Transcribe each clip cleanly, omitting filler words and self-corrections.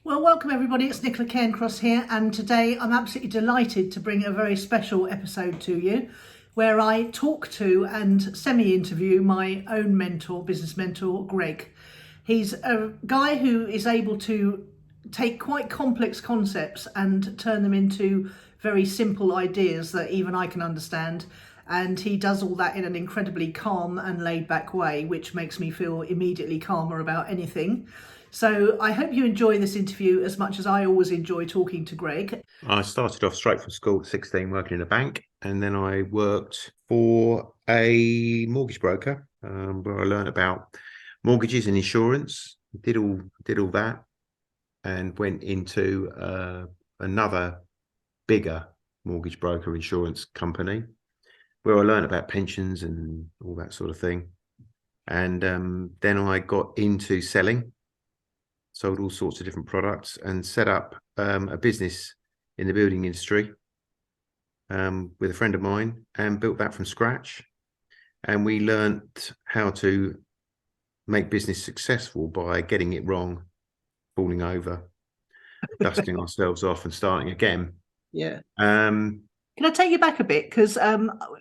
Well, welcome everybody. It's Nicola Cairncross here, and today I'm absolutely delighted to bring a very special episode to you where I talk to and semi interview my own mentor, business mentor, Greg. He's a guy who is able to take quite complex concepts and turn them into very simple ideas that even I can understand. And he does all that in an incredibly calm and laid back way, which makes me feel immediately calmer about anything. So I hope you enjoy this interview as much as I always enjoy talking to Greg. I started off straight from school at 16 working in a bank, and then I worked for a mortgage broker where I learned about mortgages and insurance. Did all that, and went into another bigger mortgage broker insurance company where I learned about pensions and all that sort of thing. And then I got into selling, sold all sorts of different products, and set up a business in the building industry with a friend of mine and built that from scratch. And we learnt how to make business successful by getting it wrong, falling over, dusting ourselves off and starting again. Yeah. Um, Can I take you back a bit? Because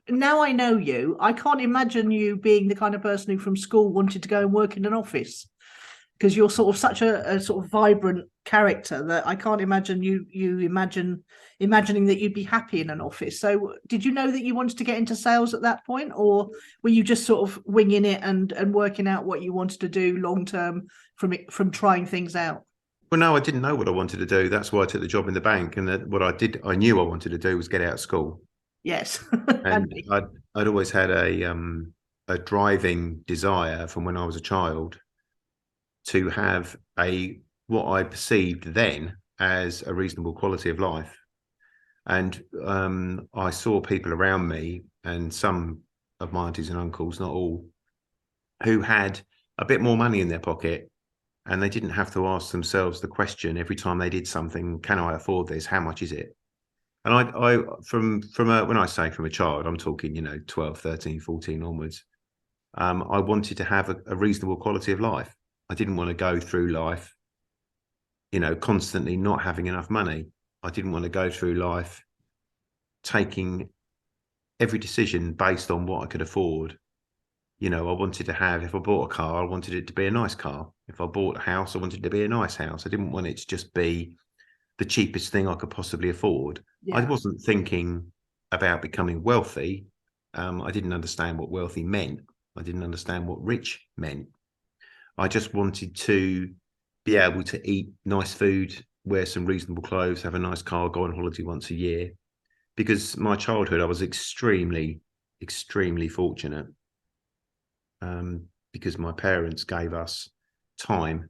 now I know you, I can't imagine you being the kind of person who from school wanted to go and work in an office. Because you're sort of such a sort of vibrant character that I can't imagine you imagining that you'd be happy in an office. So did you know that you wanted to get into sales at that point, or were you just sort of winging it and working out what you wanted to do long term from trying things out? well, no, I didn't know what I wanted to do. That's why I took the job in the bank. And that what I knew I wanted to do was get out of school. Yes. And Handy. I'd always had a driving desire from when I was a child to have a what I perceived then as a reasonable quality of life. And I saw people around me, and some of my aunties and uncles, not all, who had a bit more money in their pocket, and they didn't have to ask themselves the question every time they did something: Can I afford this? How much is it? And when I say from a child, I'm talking 12, 13, 14 onwards. I wanted to have a reasonable quality of life. I didn't want to go through life, constantly not having enough money. I didn't want to go through life taking every decision based on what I could afford. I wanted to have, if I bought a car, I wanted it to be a nice car. If I bought a house, I wanted it to be a nice house. I didn't want it to just be the cheapest thing I could possibly afford. I Yeah. wasn't thinking about becoming wealthy. I didn't understand what wealthy meant. I didn't understand what rich meant. I just wanted to be able to eat nice food, wear some reasonable clothes, have a nice car, go on holiday once a year. Because my childhood, I was extremely, extremely fortunate because my parents gave us time,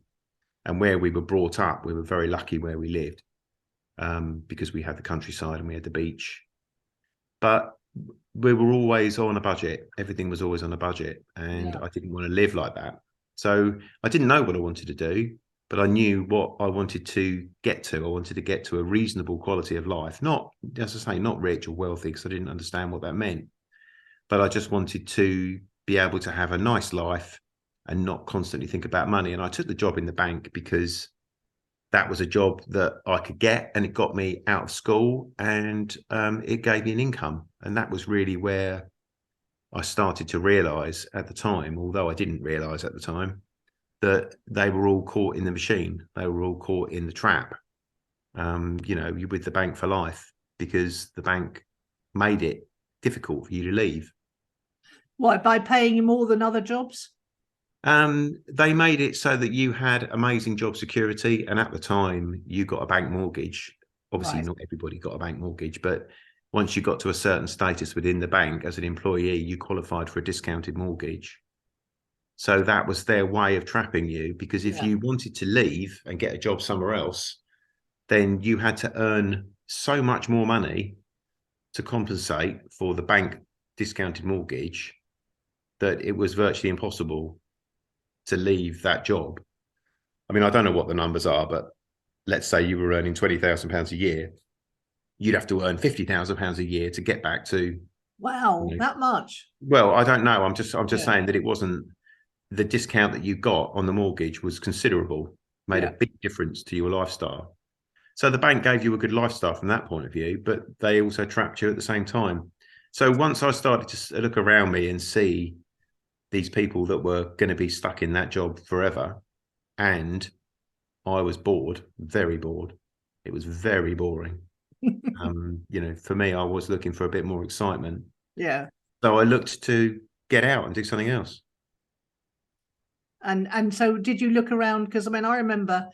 and where we were brought up, we were very lucky where we lived because we had the countryside and we had the beach. But we were always on a budget. Everything was always on a budget, and Yeah. I didn't want to live like that. So I didn't know what I wanted to do, but I knew what I wanted to get to. I wanted to get to a reasonable quality of life, not, as I say, not rich or wealthy, because I didn't understand what that meant. But I just wanted to be able to have a nice life and not constantly think about money. And I took the job in the bank because that was a job that I could get, and it got me out of school, and it gave me an income. And that was really where I started to realize at the time, although I didn't realize at the time, that they were all caught in the machine. They were all caught in the trap. You're with the bank for life because the bank made it difficult for you to leave. Why, by paying you more than other jobs? They made it so that you had amazing job security, and at the time, you got a bank mortgage. Obviously, Right. not everybody got a bank mortgage, but once you got to a certain status within the bank as an employee, you qualified for a discounted mortgage. So that was their way of trapping you, because if Yeah. you wanted to leave and get a job somewhere else, then you had to earn so much more money to compensate for the bank discounted mortgage that it was virtually impossible to leave that job. I mean, I don't know what the numbers are, but let's say you were earning £20,000 a year, you'd have to earn £50,000 a year to get back to, Wow, that much. well, I don't know. I'm just Yeah. saying that it wasn't, the discount that you got on the mortgage was considerable. made a big difference to your lifestyle. So the bank gave you a good lifestyle from that point of view, but they also trapped you at the same time. So once I started to look around me and see these people that were going to be stuck in that job forever, and I was bored, very bored. It was very boring. For me, I was looking for a bit more excitement. Yeah. So I looked to get out and do something else. And so did you look around? Because I mean, I remember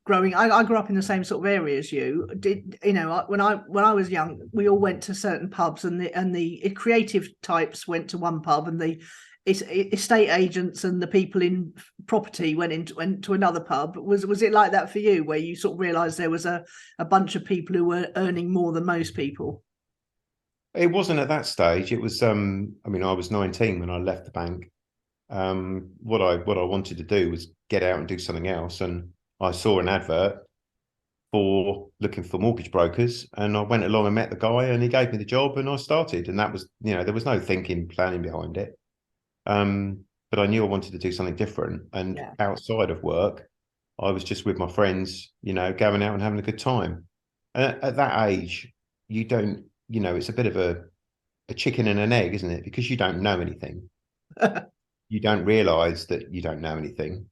I grew up in the same sort of area as you did. When I was young, we all went to certain pubs, and the creative types went to one pub, and the estate agents and the people in property went to another pub. Was it like that for you, where you sort of realized there was a bunch of people who were earning more than most people? It wasn't at that stage. It was I was 19 when I left the bank. What I wanted to do was get out and do something else, and I saw an advert for looking for mortgage brokers, and I went along and met the guy, and he gave me the job, and I started. And that was, there was no planning behind it. But I knew I wanted to do something different. And outside of work, I was just with my friends, going out and having a good time. And at that age, you don't, it's a bit of a chicken and an egg, isn't it? Because you don't know anything. You don't realize that you don't know anything.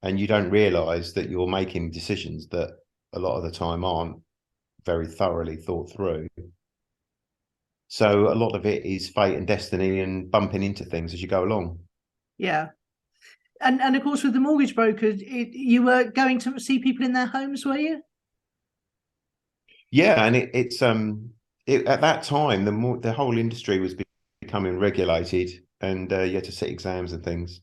And you don't realize that you're making decisions that a lot of the time aren't very thoroughly thought through. So a lot of it is fate and destiny and bumping into things as you go along. Yeah. And of course, with the mortgage brokers, you were going to see people in their homes, were you? Yeah, and it's at that time the whole industry was becoming regulated, and you had to sit exams and things.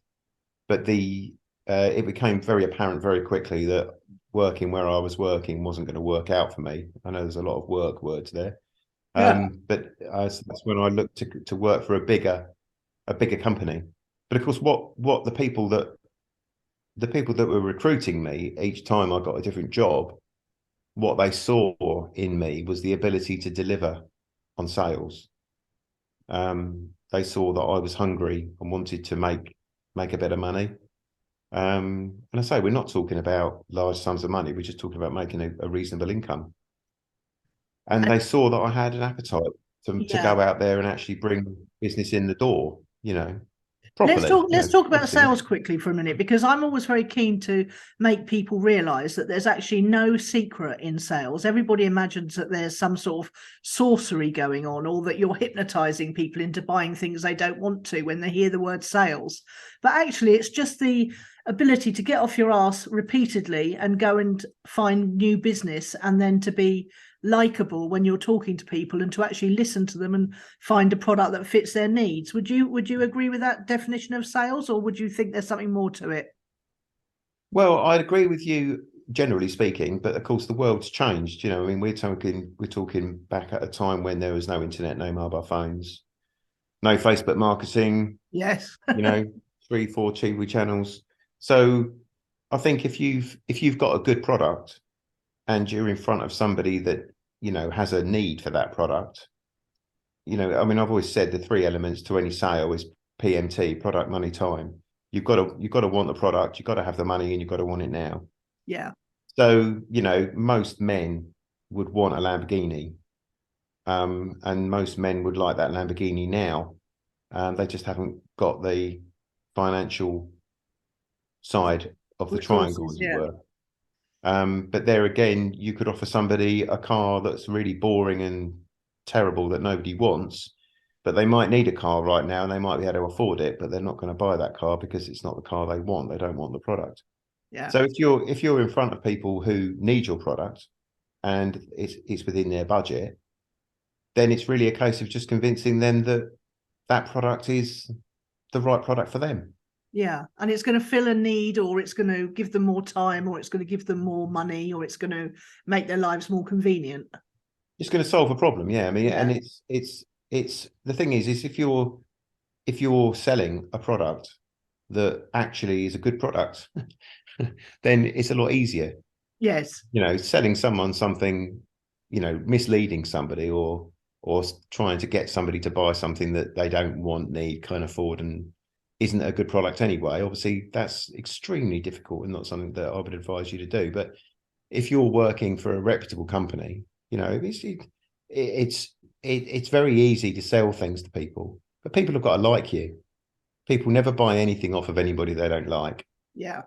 But it became very apparent very quickly that working where I was working wasn't going to work out for me. I know there's a lot of work words there, but that's when I looked to work for a bigger company. But of course, what the people that were recruiting me each time I got a different job, what they saw in me was the ability to deliver on sales. They saw that I was hungry and wanted to make a bit of money. And I say, we're not talking about large sums of money. We're just talking about making a reasonable income. And they saw that I had an appetite to go out there and actually bring business in the door, properly. Let's talk about sales quickly for a minute, because I'm always very keen to make people realize that there's actually no secret in sales. Everybody imagines that there's some sort of sorcery going on, or that you're hypnotizing people into buying things they don't want to when they hear the word sales. But actually, it's just the ability to get off your ass repeatedly and go and find new business, and then to be likable when you're talking to people, and to actually listen to them and find a product that fits their needs. Would you agree with that definition of sales, or would you think there's something more to it? Well, I'd agree with you generally speaking, but of course the world's changed. We're talking back at a time when there was no internet, no mobile phones, no Facebook marketing. Yes. 3-4 TV channels. So I think if you've got a good product and you're in front of somebody that has a need for that product, I've always said the three elements to any sale is PMT: product, money, time. You've got to want the product, you've got to have the money, and you've got to want it now. Yeah. So most men would want a Lamborghini, and most men would like that Lamborghini now. They just haven't got the financial side of the triangle, as it were. But there again, you could offer somebody a car that's really boring and terrible that nobody wants, but they might need a car right now and they might be able to afford it, but they're not going to buy that car because it's not the car they want. They don't want the product. Yeah. So if you're in front of people who need your product and it's within their budget, then it's really a case of just convincing them that product is the right product for them. Yeah, and it's going to fill a need, or it's going to give them more time, or it's going to give them more money, or it's going to make their lives more convenient. It's going to solve a problem, yeah. And it's the thing is if you're selling a product that actually is a good product, then it's a lot easier. Yes. Selling someone something, misleading somebody or trying to get somebody to buy something that they don't want, need, can't afford, and isn't a good product anyway, obviously that's extremely difficult and not something that I would advise you to do. But if you're working for a reputable company, you know, it's very easy to sell things to people, but people have got to like you. People never buy anything off of anybody they don't like. Yeah.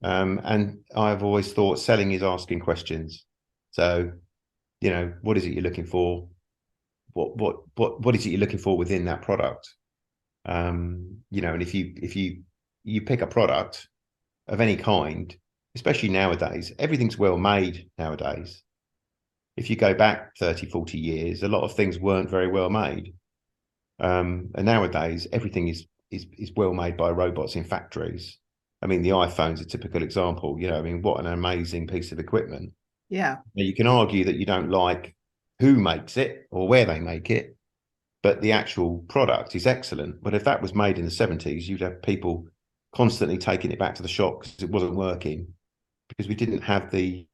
And I've always thought selling is asking questions. So, you know, what is it you're looking for? What is it you're looking for within that product? You know, and if you pick a product of any kind, especially nowadays, everything's well made nowadays. If you go back 30, 40 years, a lot of things weren't very well made. And nowadays, everything is well made by robots in factories. I mean, the iPhone's a typical example. You know, I mean, what an amazing piece of equipment. Yeah. Now, you can argue that you don't like who makes it or where they make it, but the actual product is excellent. But if that was made in the 70s, you'd have people constantly taking it back to the shop because it wasn't working, because we didn't have the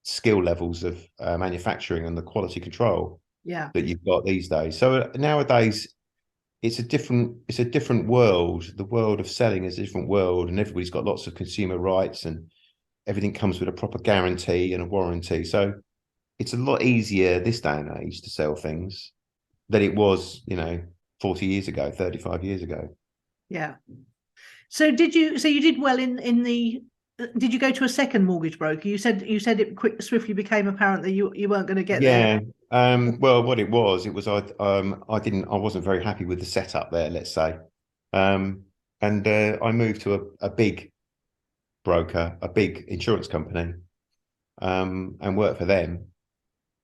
skill levels of manufacturing and the quality control Yeah. that you've got these days. So nowadays, it's a different world. The world of selling is a different world, and everybody's got lots of consumer rights, and everything comes with a proper guarantee and a warranty. So it's a lot easier this day and age to sell things than it was, you know, 40 years ago, 35 years ago. Yeah. So you did well in the, did you go to a second mortgage broker? You said it swiftly became apparent that you weren't going to get there. Well, what it was I wasn't very happy with the setup there, let's say. And I moved to a big broker, a big insurance company, and worked for them.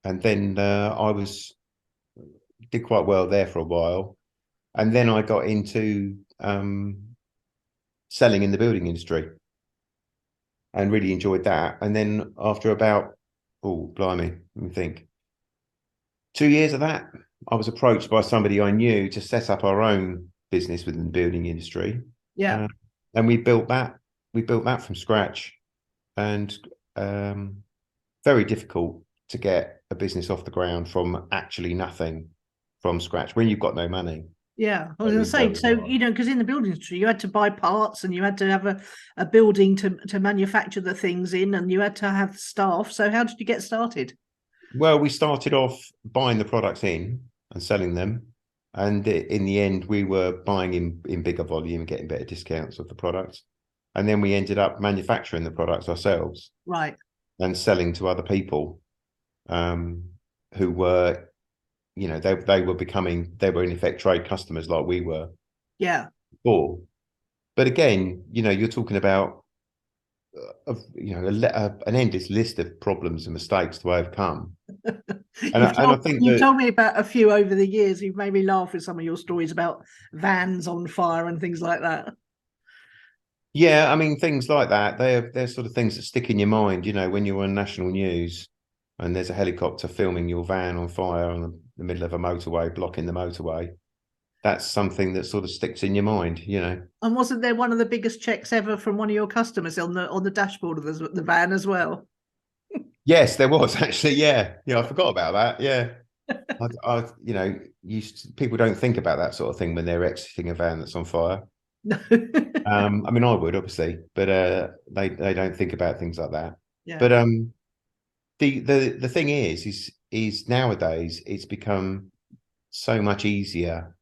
And then did quite well there for a while. And then I got into selling in the building industry and really enjoyed that. And then after about, oh, blimey, let me think, 2 years of that, I was approached by somebody I knew to set up our own business within the building industry. Yeah. And we built that from scratch. And very difficult to get a business off the ground from actually nothing, from scratch, when you've got no money. Yeah, I was going to say, so, you know, because in the building industry, you had to buy parts and you had to have a building to manufacture the things in, and you had to have staff. So how did you get started? Well, we started off buying the products in and selling them. And in the end, we were buying in bigger volume and getting better discounts of the products. And then we ended up manufacturing the products ourselves. Right. And selling to other people who were, you know, they were in effect trade customers like we were. Yeah. Before. But again, you know, you're talking about you know, an endless list of problems and mistakes to overcome. I think you've told me about a few over the years. You've made me laugh with some of your stories about vans on fire and things like that. Yeah, I mean, things like that, they're sort of things that stick in your mind, you know, when you're on national news and there's a helicopter filming your van on fire on the middle of a motorway, blocking the motorway. That's something that sort of sticks in your mind, you know. And wasn't there one of the biggest checks ever from one of your customers on the dashboard of the van as well? Yes, there was actually. Yeah, I forgot about that. Yeah, you know, people don't think about that sort of thing when they're exiting a van that's on fire. No. I mean, I would obviously, but they don't think about things like that. Yeah. But the thing is nowadays it's become so much easier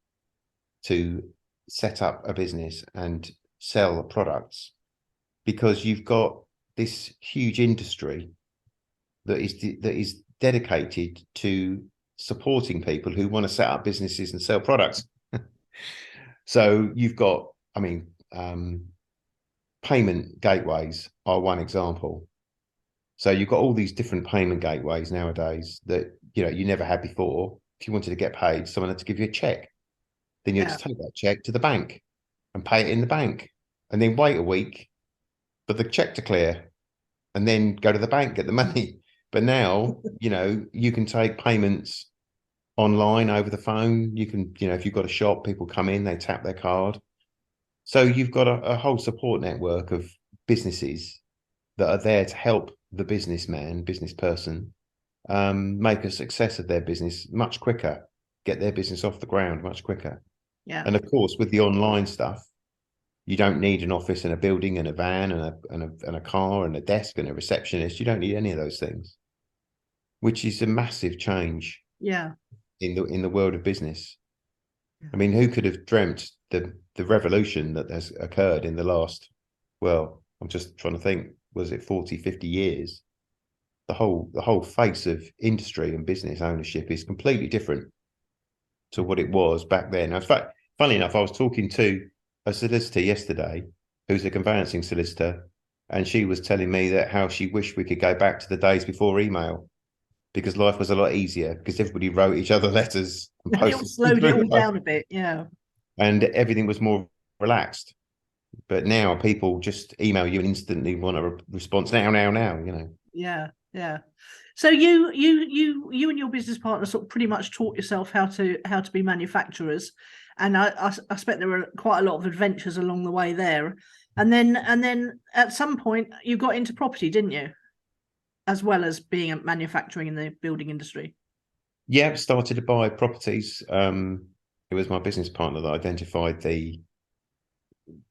to set up a business and sell products because you've got this huge industry that is dedicated to supporting people who want to set up businesses and sell products. So you've got, I mean, payment gateways are one example. So you've got all these different payment gateways nowadays that, you know, you never had before. If you wanted to get paid, someone had to give you a check. Then you had to take that check to the bank and pay it in the bank, and then wait a week for the check to clear, and then go to the bank, get the money. But now, you know, you can take payments online over the phone. You can, you know, if you've got a shop, people come in, they tap their card. So you've got a whole support network of businesses that are there to help the businessman, business person, make a success of their business much quicker, get their business off the ground much quicker. Yeah. And of course, with the online stuff, You don't need an office and a building and a van and a car and a desk and a receptionist. You don't need any of those things, which is a massive change Yeah. in the world of business. Yeah. I mean, who could have dreamt the revolution that has occurred in the last, well, I'm just trying to think, was it 40, 50 years? The whole face of industry and business ownership is completely different to what it was back then. In fact, funny enough, I was talking to a solicitor yesterday who's a conveyancing solicitor, and she was telling me that how she wished we could go back to the days before email, because life was a lot easier, because everybody wrote each other letters and It all posted slowed it through all down a bit. Yeah. and everything was more relaxed. But now people just email you and instantly want a response now, you know. Yeah. Yeah. So you and your business partner sort of pretty much taught yourself how to be manufacturers, and I expect there were quite a lot of adventures along the way there, and then at some point you got into property, didn't you? As well as being a manufacturing in the building industry. Yeah, started to buy properties. It was my business partner that identified the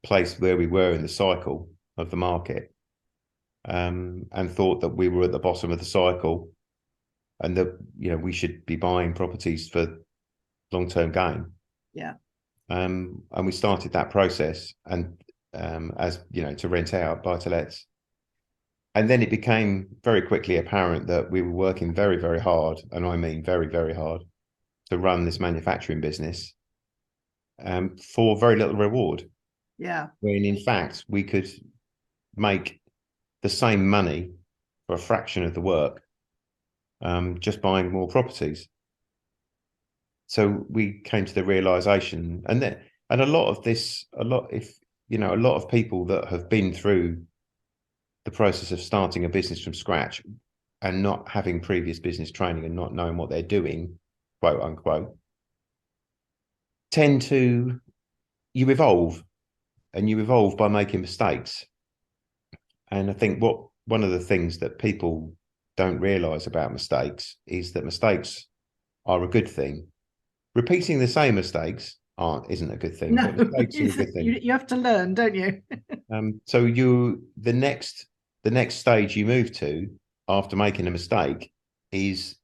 place where we were in the cycle of the market, and thought that we were at the bottom of the cycle, and that, you know, we should be buying properties for long-term gain. Yeah. And we started that process, and as you know, to rent out, buy to lets. And then it became very quickly apparent that we were working very, very hard, and I mean very, very hard, to run this manufacturing business, for very little reward. Yeah. When in fact we could make the same money for a fraction of the work, just buying more properties. So we came to the realization, and a lot of this, a lot of people that have been through the process of starting a business from scratch and not having previous business training and not knowing what they're doing, quote unquote, you evolve, and you evolve by making mistakes. And I think one of the things that people don't realize about mistakes is that mistakes are a good thing. Repeating the same mistakes isn't a good thing, No, but mistakes are a good thing. you have to learn, don't you? So the next stage you move to after making a mistake is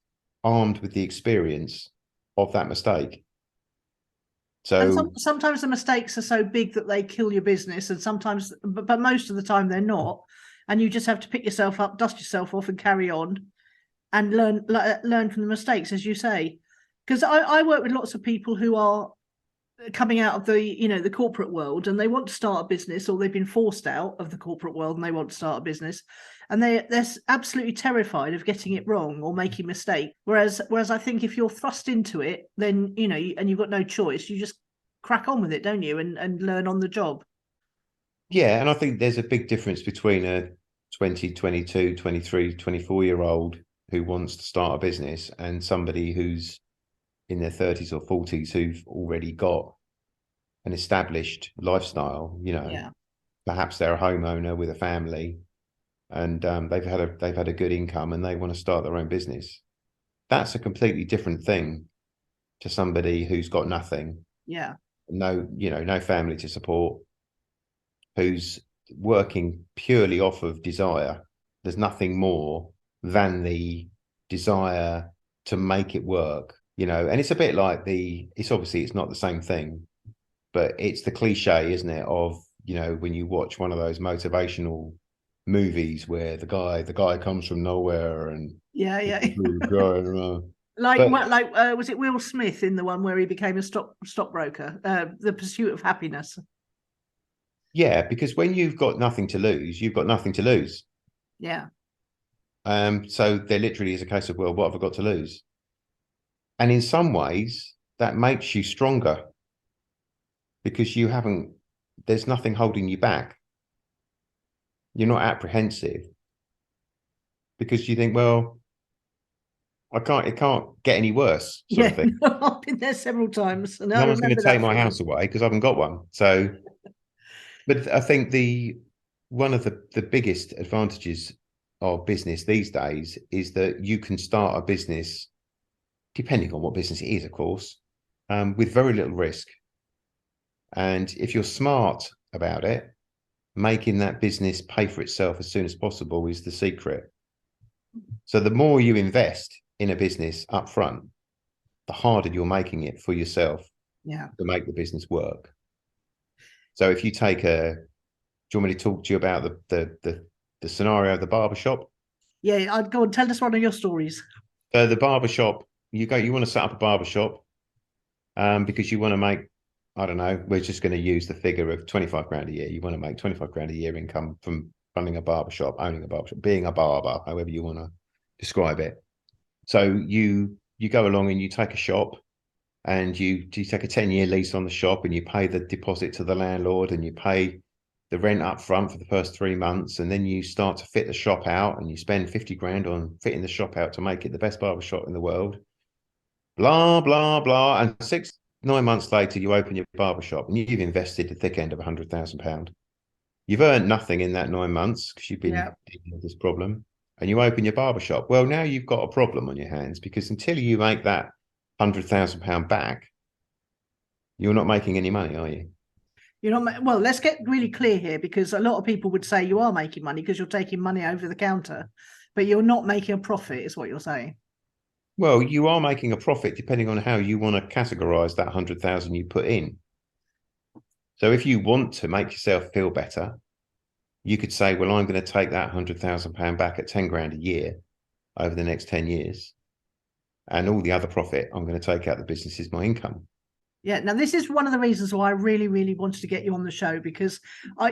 armed with the experience of that mistake. And So sometimes the mistakes are so big that they kill your business, and sometimes, but most of the time they're not. And you just have to pick yourself up, dust yourself off, and carry on, and learn from the mistakes, as you say. Because I work with lots of people who are coming out of the corporate world, and they want to start a business, or they've been forced out of the corporate world and they want to start a business, and they're absolutely terrified of getting it wrong or making a mistake. Whereas I think if you're thrust into it, then and you've got no choice, you just crack on with it, don't you, and learn on the job. yeah, and I think there's a big difference between a 20, 22, 23, 24-year-old who wants to start a business and somebody who's in their 30s or 40s who've already got an established lifestyle. Yeah. Perhaps they're a homeowner with a family, and they've had a good income and they want to start their own business. That's a completely different thing to somebody who's got nothing, Yeah. no family to support, who's working purely off of desire. There's nothing more than the desire to make it work, and it's a bit like it's not the same thing, but it's the cliche, isn't it, of, when you watch one of those motivational movies where the guy comes from nowhere and Yeah. but Was it Will Smith in the one where he became a stockbroker, The Pursuit of Happiness? yeah, because when you've got nothing to lose, you've got nothing to lose. Yeah. So there literally is a case of, well, what have I got to lose? And in some ways that makes you stronger, because there's nothing holding you back. You're not apprehensive because you think, well, it can't get any worse, sort of thing. I've been there several times, and No I one's going to remember take that my feeling. house away because I haven't got one. So, but I think one of the biggest advantages of business these days is that you can start a business, depending on what business it is, of course, with very little risk. And if you're smart about it, making that business pay for itself as soon as possible is the secret. So the more you invest in a business up front, the harder you're making it for yourself to make the business work. So if you take do you want me to talk to you about the scenario of the barbershop? Yeah, I'd go and tell us one of your stories. So the barbershop, you want to set up a barbershop because you want to make, I don't know, we're just going to use the figure of 25 grand a year. You want to make 25 grand a year income from running a barbershop, owning a barbershop, being a barber, however you want to describe it. So you go along and you take a shop and you take a 10-year lease on the shop and you pay the deposit to the landlord and you pay the rent up front for the first 3 months. And then you start to fit the shop out and you spend 50 grand on fitting the shop out to make it the best barbershop in the world. Blah, blah, blah. And 6-9 months later, you open your barbershop and you've invested the thick end of £100,000. You've earned nothing in that 9 months because you've been dealing with this problem. And you open your barbershop. Well, now you've got a problem on your hands because until you make that £100,000 back, you're not making any money, are you? You're not. Well, let's get really clear here, because a lot of people would say you are making money because you're taking money over the counter, but you're not making a profit, is what you're saying. Well, you are making a profit depending on how you want to categorize that 100,000 you put in. So if you want to make yourself feel better, you could say, well, I'm going to take that £100,000 back at 10 grand a year over the next 10 years. And all the other profit I'm going to take out of the business is my income. Yeah. Now, this is one of the reasons why I really, really wanted to get you on the show, because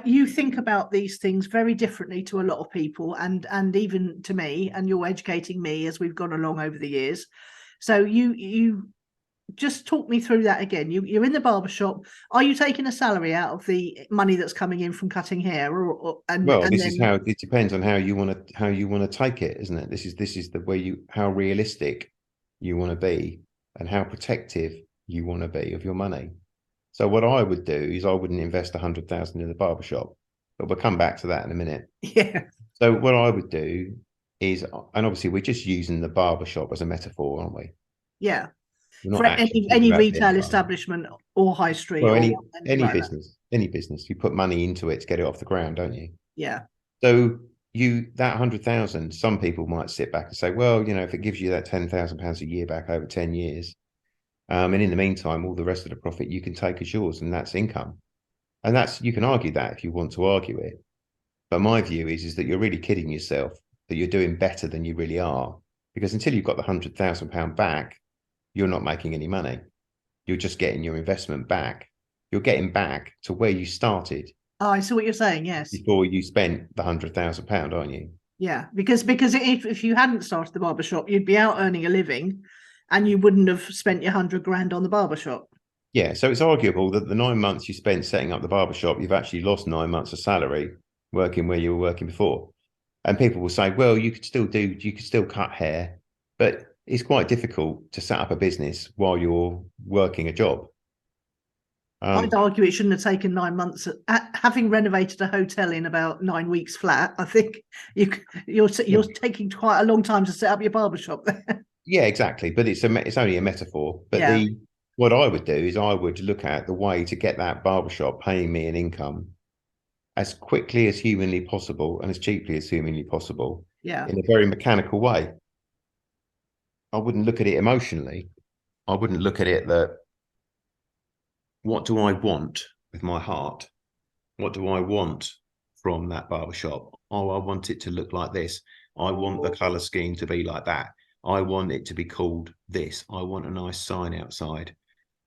you think about these things very differently to a lot of people, and even to me, and you're educating me as we've gone along over the years. So you just talk me through that again. You're in the barbershop. Are you taking a salary out of the money that's coming in from cutting hair, it depends on how you want to take it, isn't it? This is the way how realistic you want to be and how protective you want to be of your money. So what I would do is I wouldn't invest 100,000 in the barbershop, but we'll come back to that in a minute. Yeah. So what I would do is, and obviously we're just using the barbershop as a metaphor, aren't we? Yeah. For any retail establishment or high street, or any business, you put money into it to get it off the ground, don't you? Yeah. So that 100,000, some people might sit back and say, well, if it gives you that £10,000 a year back over 10 years, and in the meantime, all the rest of the profit you can take as yours, and that's income. And you can argue that if you want to argue it. But my view is that you're really kidding yourself, that you're doing better than you really are. Because until you've got the £100,000 back, you're not making any money. You're just getting your investment back. You're getting back to where you started. Oh, I see what you're saying. Yes. Before you spent the £100,000, aren't you? Yeah, because if you hadn't started the barbershop, you'd be out earning a living, and you wouldn't have spent your 100 grand on the barbershop. Yeah, so it's arguable that the 9 months you spent setting up the barbershop, you've actually lost 9 months of salary working where you were working before. And people will say, well, you could still cut hair, but it's quite difficult to set up a business while you're working a job. I'd argue it shouldn't have taken 9 months. Having renovated a hotel in about 9 weeks flat, I think you're taking quite a long time to set up your barbershop there. Yeah, exactly. But it's only a metaphor. But what I would do is I would look at the way to get that barbershop paying me an income as quickly as humanly possible and as cheaply as humanly possible. Yeah. In a very mechanical way. I wouldn't look at it emotionally. I wouldn't look at it that, what do I want with my heart? What do I want from that barbershop? Oh, I want it to look like this. I want the color scheme to be like that. I want it to be called this. I want a nice sign outside.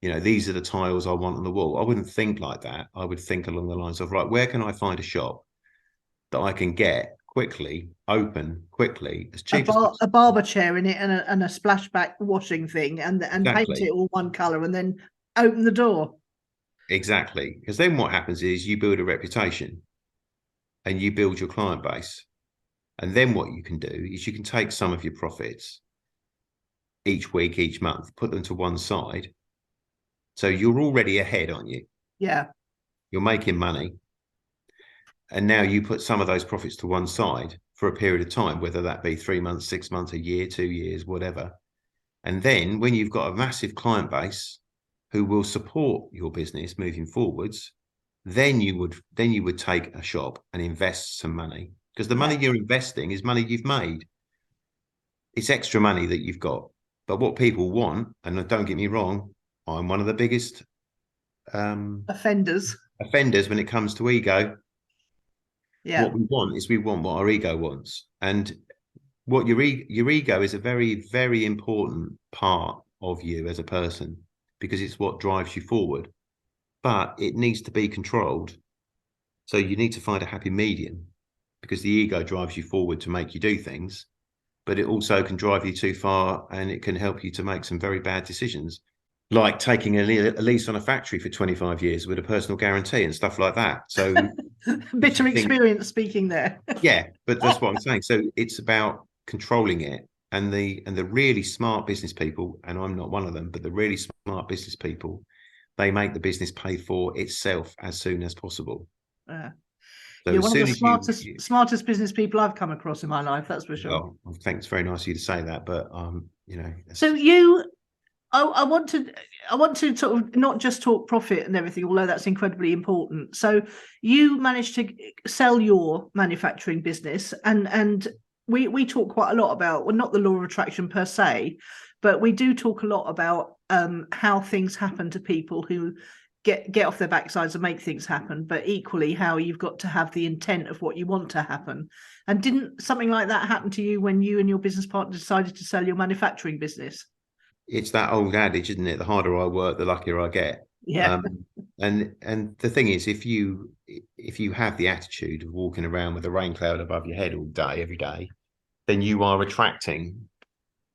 These are the tiles I want on the wall. I wouldn't think like that. I would think along the lines of, right, where can I find a shop that I can get quickly, open quickly, as cheap as possible? A barber chair in it and a splashback washing thing, and Exactly. paint it all one color, and then open the door. Exactly. Because then what happens is you build a reputation and you build your client base. And then what you can do is you can take some of your profits each week, each month, put them to one side. So you're already ahead, aren't you? Yeah. You're making money. And now you put some of those profits to one side for a period of time, whether that be 3 months, 6 months, a year, 2 years, whatever. And then when you've got a massive client base who will support your business moving forwards, then you would take a shop and invest some money, because the money you're investing is money you've made. It's extra money that you've got. But what people want, and don't get me wrong, I'm one of the biggest Offenders. offenders when it comes to ego. Yeah. What we want is we want what our ego wants. And what your ego is a very, very important part of you as a person, because it's what drives you forward. But it needs to be controlled. So you need to find a happy medium, because the ego drives you forward to make you do things, but it also can drive you too far, and it can help you to make some very bad decisions, like taking a lease on a factory for 25 years with a personal guarantee and stuff like that. So Bitter experience speaking there. yeah, but that's what I'm saying. So it's about controlling it. And the really smart business people, and I'm not one of them, but the really smart business people, they make the business pay for itself as soon as possible. So You're as one of soon the as smartest business people I've come across in my life, that's for sure. well, I think it's very nice of you to say that, but So I want to sort of not just talk profit and everything, although that's incredibly important. So you managed to sell your manufacturing business, and we talk quite a lot about, well, not the law of attraction per se, but we do talk a lot about how things happen to people who get off their backsides and make things happen, but equally how you've got to have the intent of what you want to happen. And didn't something like that happen to you when you and your business partner decided to sell your manufacturing business? it's that old adage, isn't it? The harder I work, the luckier I get. Yeah. And the thing is, if you have the attitude of walking around with a rain cloud above your head all day, every day, then you are attracting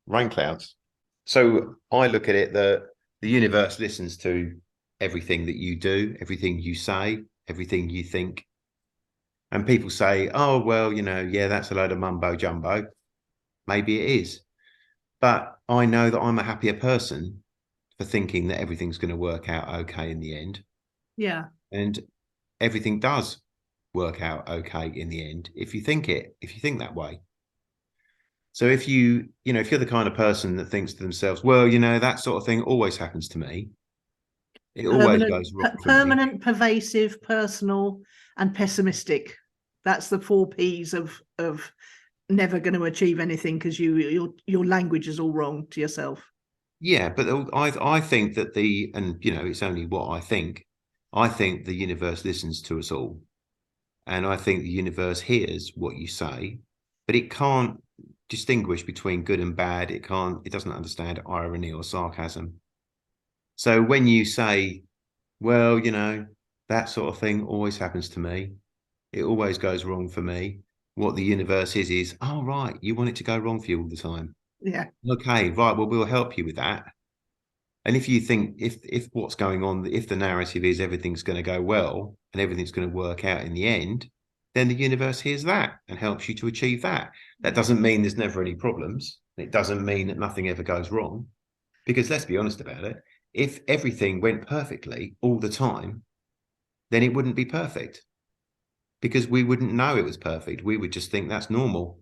rain clouds. So I look at it that the universe listens to everything that you do, everything you say, everything you think. And people say, oh, well, yeah, that's a load of mumbo jumbo. Maybe it is. But I know that I'm a happier person for thinking that everything's going to work out okay in the end. Yeah. And everything does work out okay in the end if you think that way. So if if you're the kind of person that thinks to themselves, well, that sort of thing always happens to me, it always goes wrong for me. Permanent, pervasive, personal, and pessimistic. That's the 4 P's of never going to achieve anything because your language is all wrong to yourself. Yeah, but I think that it's only what I think. I think the universe listens to us all, and I think the universe hears what you say, but it can't distinguish between good and bad. It doesn't understand irony or sarcasm. So when you say, well, that sort of thing always happens to me, it always goes wrong for me, what the universe is, oh, right, you want it to go wrong for you all the time. Yeah. Okay, right, well, we'll help you with that. And if you think, if what's going on, if the narrative is everything's going to go well and everything's going to work out in the end, then the universe hears that and helps you to achieve that. That doesn't mean there's never any problems. It doesn't mean that nothing ever goes wrong. Because let's be honest about it, if everything went perfectly all the time, then it wouldn't be perfect. Because we wouldn't know it was perfect. We would just think that's normal.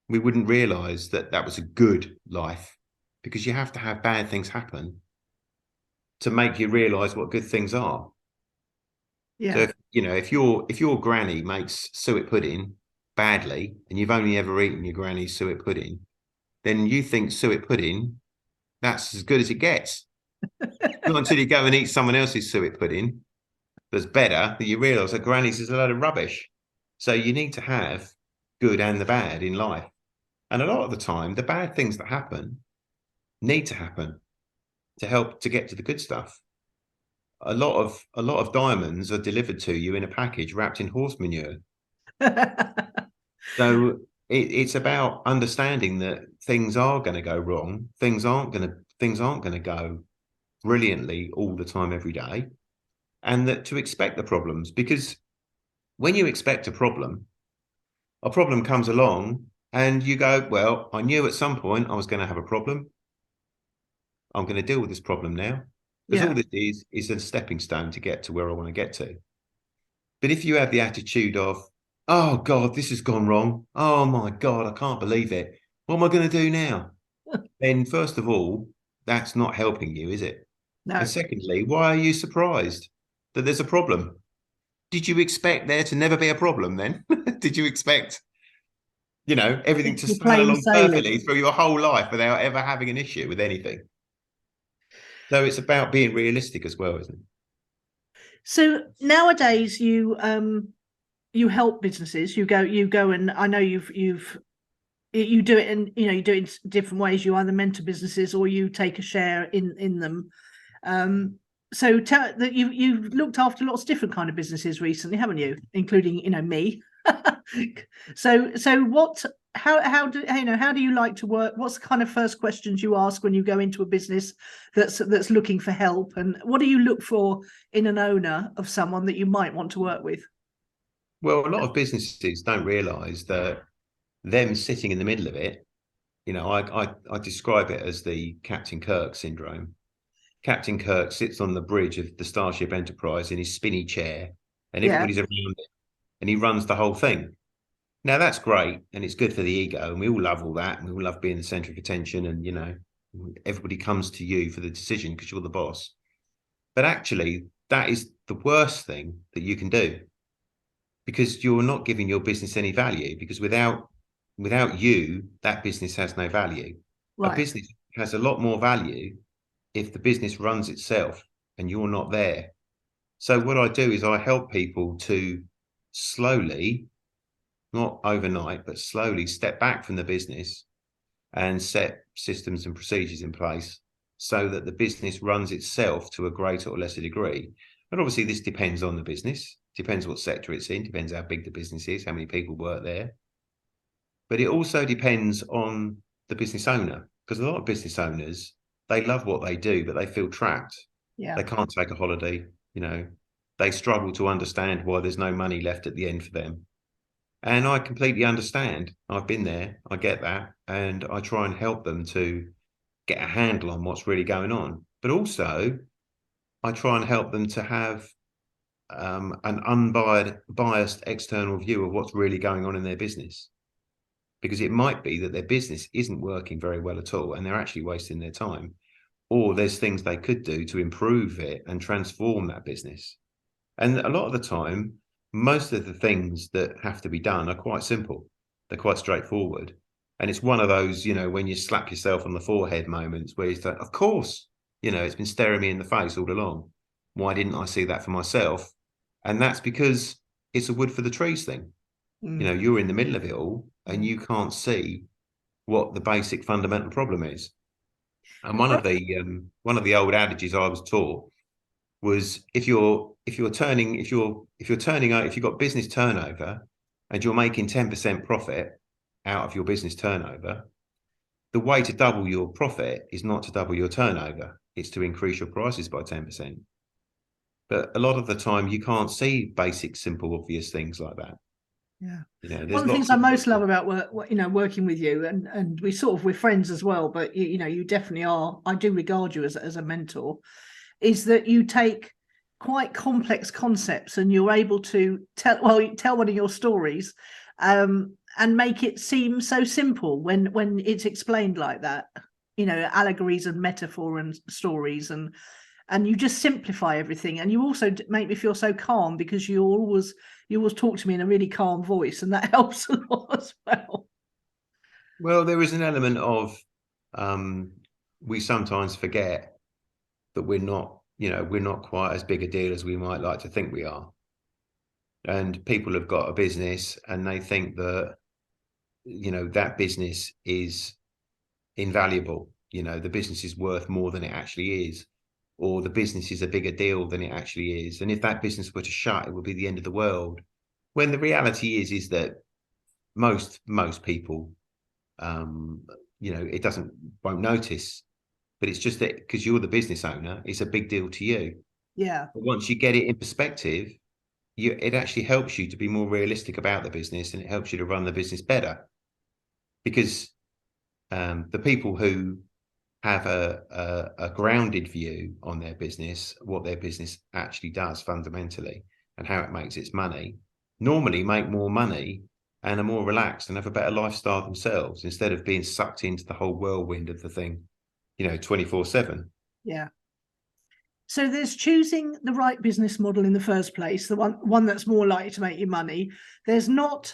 We wouldn't realize that that was a good life, because you have to have bad things happen to make you realize what good things are. Yeah. So if your granny makes suet pudding badly and you've only ever eaten your granny's suet pudding, then you think suet pudding, that's as good as it gets. Not until you go and eat someone else's suet pudding that's better, that you realize that granny's is a load of rubbish. So you need to have good and the bad in life. And a lot of the time, the bad things that happen need to happen to help to get to the good stuff. A lot of diamonds are delivered to you in a package wrapped in horse manure. So it's about understanding that things are going to go wrong. Things aren't going to go brilliantly all the time, every day, and that to expect the problems, because when you expect a problem comes along and you go, well, I knew at some point I was going to have a problem. I'm going to deal with this problem now. Because all this is a stepping stone to get to where I want to get to. But if you have the attitude of, oh God, this has gone wrong. Oh my God, I can't believe it. What am I going to do now? Then first of all, that's not helping you, is it? No. And secondly, why are you surprised? that there's a problem. Did you expect there to never be a problem then? Did you expect, everything to You're sail plain along sailing. perfectly through your whole life without ever having an issue with anything? So it's about being realistic as well, isn't it? So nowadays, you help businesses. You go, and I know you do it, and you do it in different ways. You either mentor businesses or you take a share in them. So tell that you've looked after lots of different kind of businesses recently, haven't you? Including me. So what? How do you like to work? What's the kind of first questions you ask when you go into a business that's looking for help, and what do you look for in an owner of someone that you might want to work with? Well, a lot of businesses don't realise that them sitting in the middle of it, I describe it as the Captain Kirk syndrome. Captain Kirk sits on the bridge of the Starship Enterprise in his spinny chair, and Yeah, everybody's around it, and he runs the whole thing. Now that's great, and it's good for the ego, and we all love all that, and we all love being the centre of attention, and everybody comes to you for the decision because you're the boss. But actually, that is the worst thing that you can do, because you're not giving your business any value. Because without you, that business has no value. A right. business has a lot more value if the business runs itself and you're not there. So what I do is I help people to slowly, not overnight, but slowly step back from the business and set systems and procedures in place so that the business runs itself to a greater or lesser degree. But obviously this depends on the business, depends what sector it's in, depends how big the business is, how many people work there. But it also depends on the business owner, because a lot of business owners, they love what they do, but they feel trapped. Yeah, They can't take a holiday, they struggle to understand why there's no money left at the end for them. And I completely understand. I've been there, I get that. And I try and help them to get a handle on what's really going on. But also, I try and help them to have an unbiased external view of what's really going on in their business. Because it might be that their business isn't working very well at all and they're actually wasting their time. Or there's things they could do to improve it and transform that business. And a lot of the time, most of the things that have to be done are quite simple. They're quite straightforward. And it's one of those, when you slap yourself on the forehead moments where you say, of course, it's been staring me in the face all along. Why didn't I see that for myself? And that's because it's a wood for the trees thing. mm. You're in the middle of it all and you can't see what the basic fundamental problem is. And one of the old adages I was taught was if you've got business turnover and you're making 10% profit out of your business turnover, the way to double your profit is not to double your turnover, it's to increase your prices by 10%. But a lot of the time you can't see basic, simple, obvious things like that. Yeah. One There's of the things lots I of most love about working with you, and we're friends as well, but you definitely are. I do regard you as a mentor. Is that you take quite complex concepts and you're able to tell one of your stories, and make it seem so simple when it's explained like that. Allegories and metaphor and stories, and you just simplify everything, and you also make me feel so calm because you always talk to me in a really calm voice, and that helps a lot as well. Well, there is an element of we sometimes forget that we're not quite as big a deal as we might like to think we are. And people have got a business and they think that that business is invaluable. The business is worth more than it actually is, or the business is a bigger deal than it actually is. And if that business were to shut, it would be the end of the world. When the reality is that most people, it won't notice, but it's just that because you're the business owner, it's a big deal to you. Yeah, But once you get it in perspective, it actually helps you to be more realistic about the business, and it helps you to run the business better. Because the people who have a grounded view on their business, what their business actually does fundamentally, and how it makes its money, normally make more money and are more relaxed and have a better lifestyle themselves, instead of being sucked into the whole whirlwind of the thing, 24/7. yeah. So there's choosing the right business model in the first place, the one that's more likely to make you money. There's not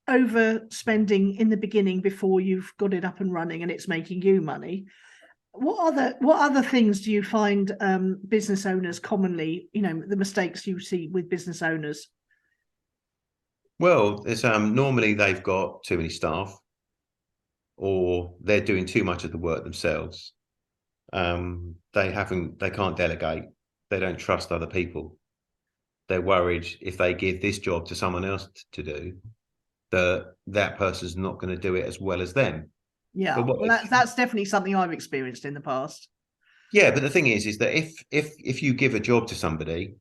overspending in the beginning before you've got it up and running and it's making you money. What other things do you find business owners commonly, the mistakes you see with business owners? Well, it's normally they've got too many staff, or they're doing too much of the work themselves. They can't delegate. They don't trust other people. They're worried if they give this job to someone else to do, that person's not going to do it as well as them. Yeah, But well, that's definitely something I've experienced in the past. yeah, but the thing is that if you give a job to somebody,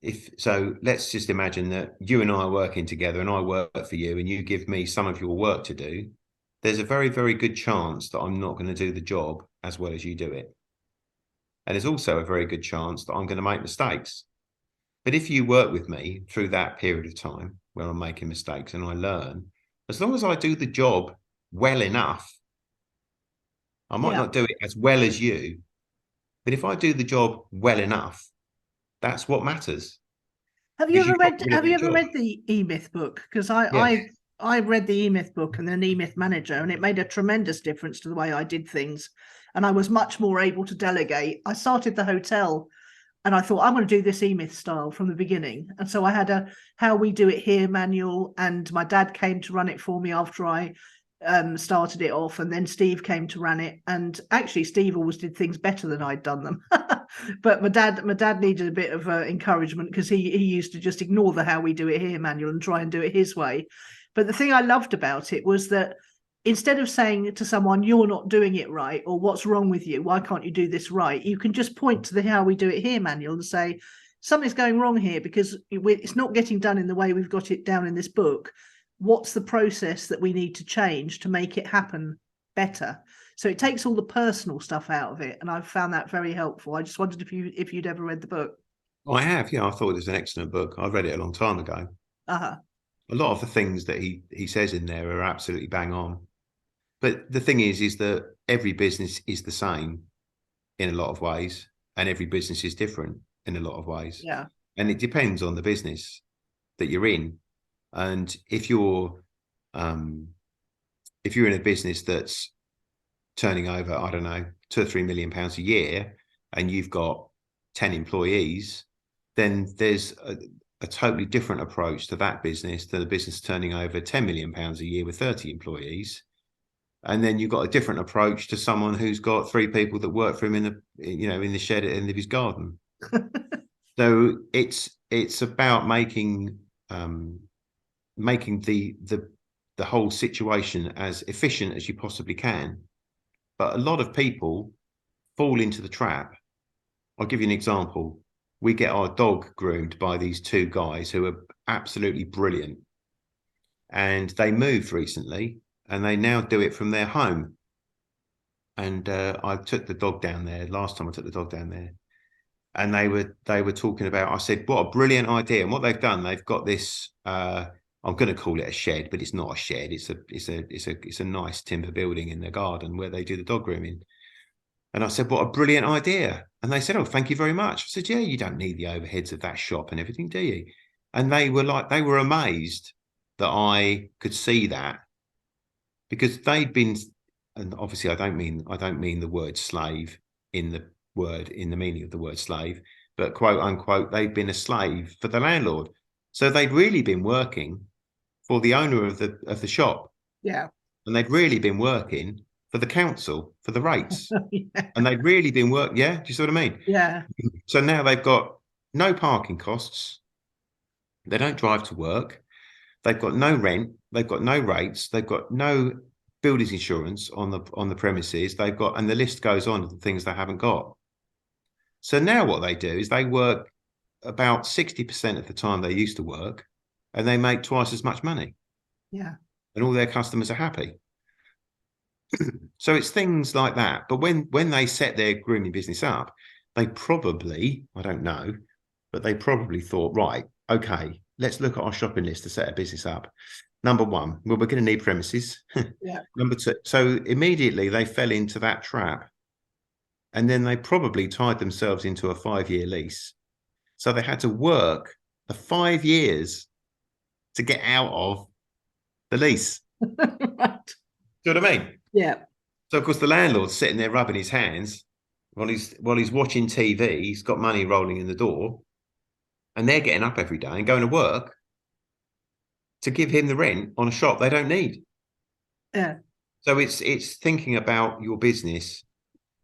let's just imagine that you and I are working together, and I work for you, and you give me some of your work to do. There's a very, very good chance that I'm not going to do the job as well as you do it. And there's also a very good chance that I'm going to make mistakes. But if you work with me through that period of time where I'm making mistakes and I learn, as long as I do the job well enough, I might not do it as well as you, but if I do the job well enough, that's what matters. Have you ever read the E-Myth book? Because Yes. I read the E-Myth book and then E-Myth Manager, and it made a tremendous difference to the way I did things. And I was much more able to delegate. I started the hotel and I thought, I'm going to do this E-Myth style from the beginning. And so I had a how we do it here manual, and my dad came to run it for me after I started it off, and then Steve came to run it. And actually Steve always did things better than I'd done them. But my dad needed a bit of encouragement, because he used to just ignore the how we do it here manual and try and do it his way. But the thing I loved about it was that instead of saying to someone, you're not doing it right, or what's wrong with you, why can't you do this right, you can just point to the how we do it here manual and say, something's going wrong here because it's not getting done in the way we've got it down in this book. What's the process that we need to change to make it happen better? So it takes all the personal stuff out of it, and I've found that very helpful. I just wondered if you'd ever read the book. I have, yeah. I thought it was an excellent book. I read it a long time ago. Uh-huh. A lot of the things that he says in there are absolutely bang on. But the thing is that every business is the same in a lot of ways, and every business is different in a lot of ways. Yeah. And it depends on the business that you're in. And if you're in a business that's turning over, I don't know, £2 or £3 million a year, and you've got 10 employees, then there's a totally different approach to that business than the business turning over £10 million a year with 30 employees. And then you've got a different approach to someone who's got 3 people that work for him in the shed at the end of his garden. So it's about making the whole situation as efficient as you possibly can. But a lot of people fall into the trap. I'll give you an example. We get our dog groomed by these 2 guys who are absolutely brilliant. And they moved recently, and they now do it from their home. And I took the dog down there. Last time I took the dog down there, and they were talking about, I said, what a brilliant idea. And what they've done, they've got this, I'm going to call it a shed, but it's not a shed. It's a nice timber building in their garden where they do the dog grooming. And I said, what a brilliant idea. And they said, oh, thank you very much. I said, yeah, you don't need the overheads of that shop and everything, do you? And they were amazed that I could see that, because they'd been, and obviously I don't mean the word slave in the meaning of the word slave, but quote unquote, they'd been a slave for the landlord. So they'd really been working for the owner of the shop. Yeah. And they'd really been working for the council for the rates. Yeah. And they'd really been yeah, do you see what I mean? Yeah. So now they've got no parking costs. They don't drive to work. They've got no rent. They've got no rates. They've got no builders insurance on the premises. They've got, and the list goes on of the things they haven't got. So now what they do is they work about 60% of the time they used to work, and they make twice as much money. Yeah. And all their customers are happy. So it's things like that. But when they set their grooming business up, they probably, I don't know, but they probably thought, right, okay, let's look at our shopping list to set a business up. Number 1, well, we're going to need premises. Yeah. Number 2, so immediately they fell into that trap. And then they probably tied themselves into a 5-year lease. So they had to work the 5 years to get out of the lease. Right. Do you know what I mean? Yeah. So of course the landlord's sitting there rubbing his hands while he's watching TV. He's got money rolling in the door, and they're getting up every day and going to work to give him the rent on a shop they don't need. Yeah. So it's thinking about your business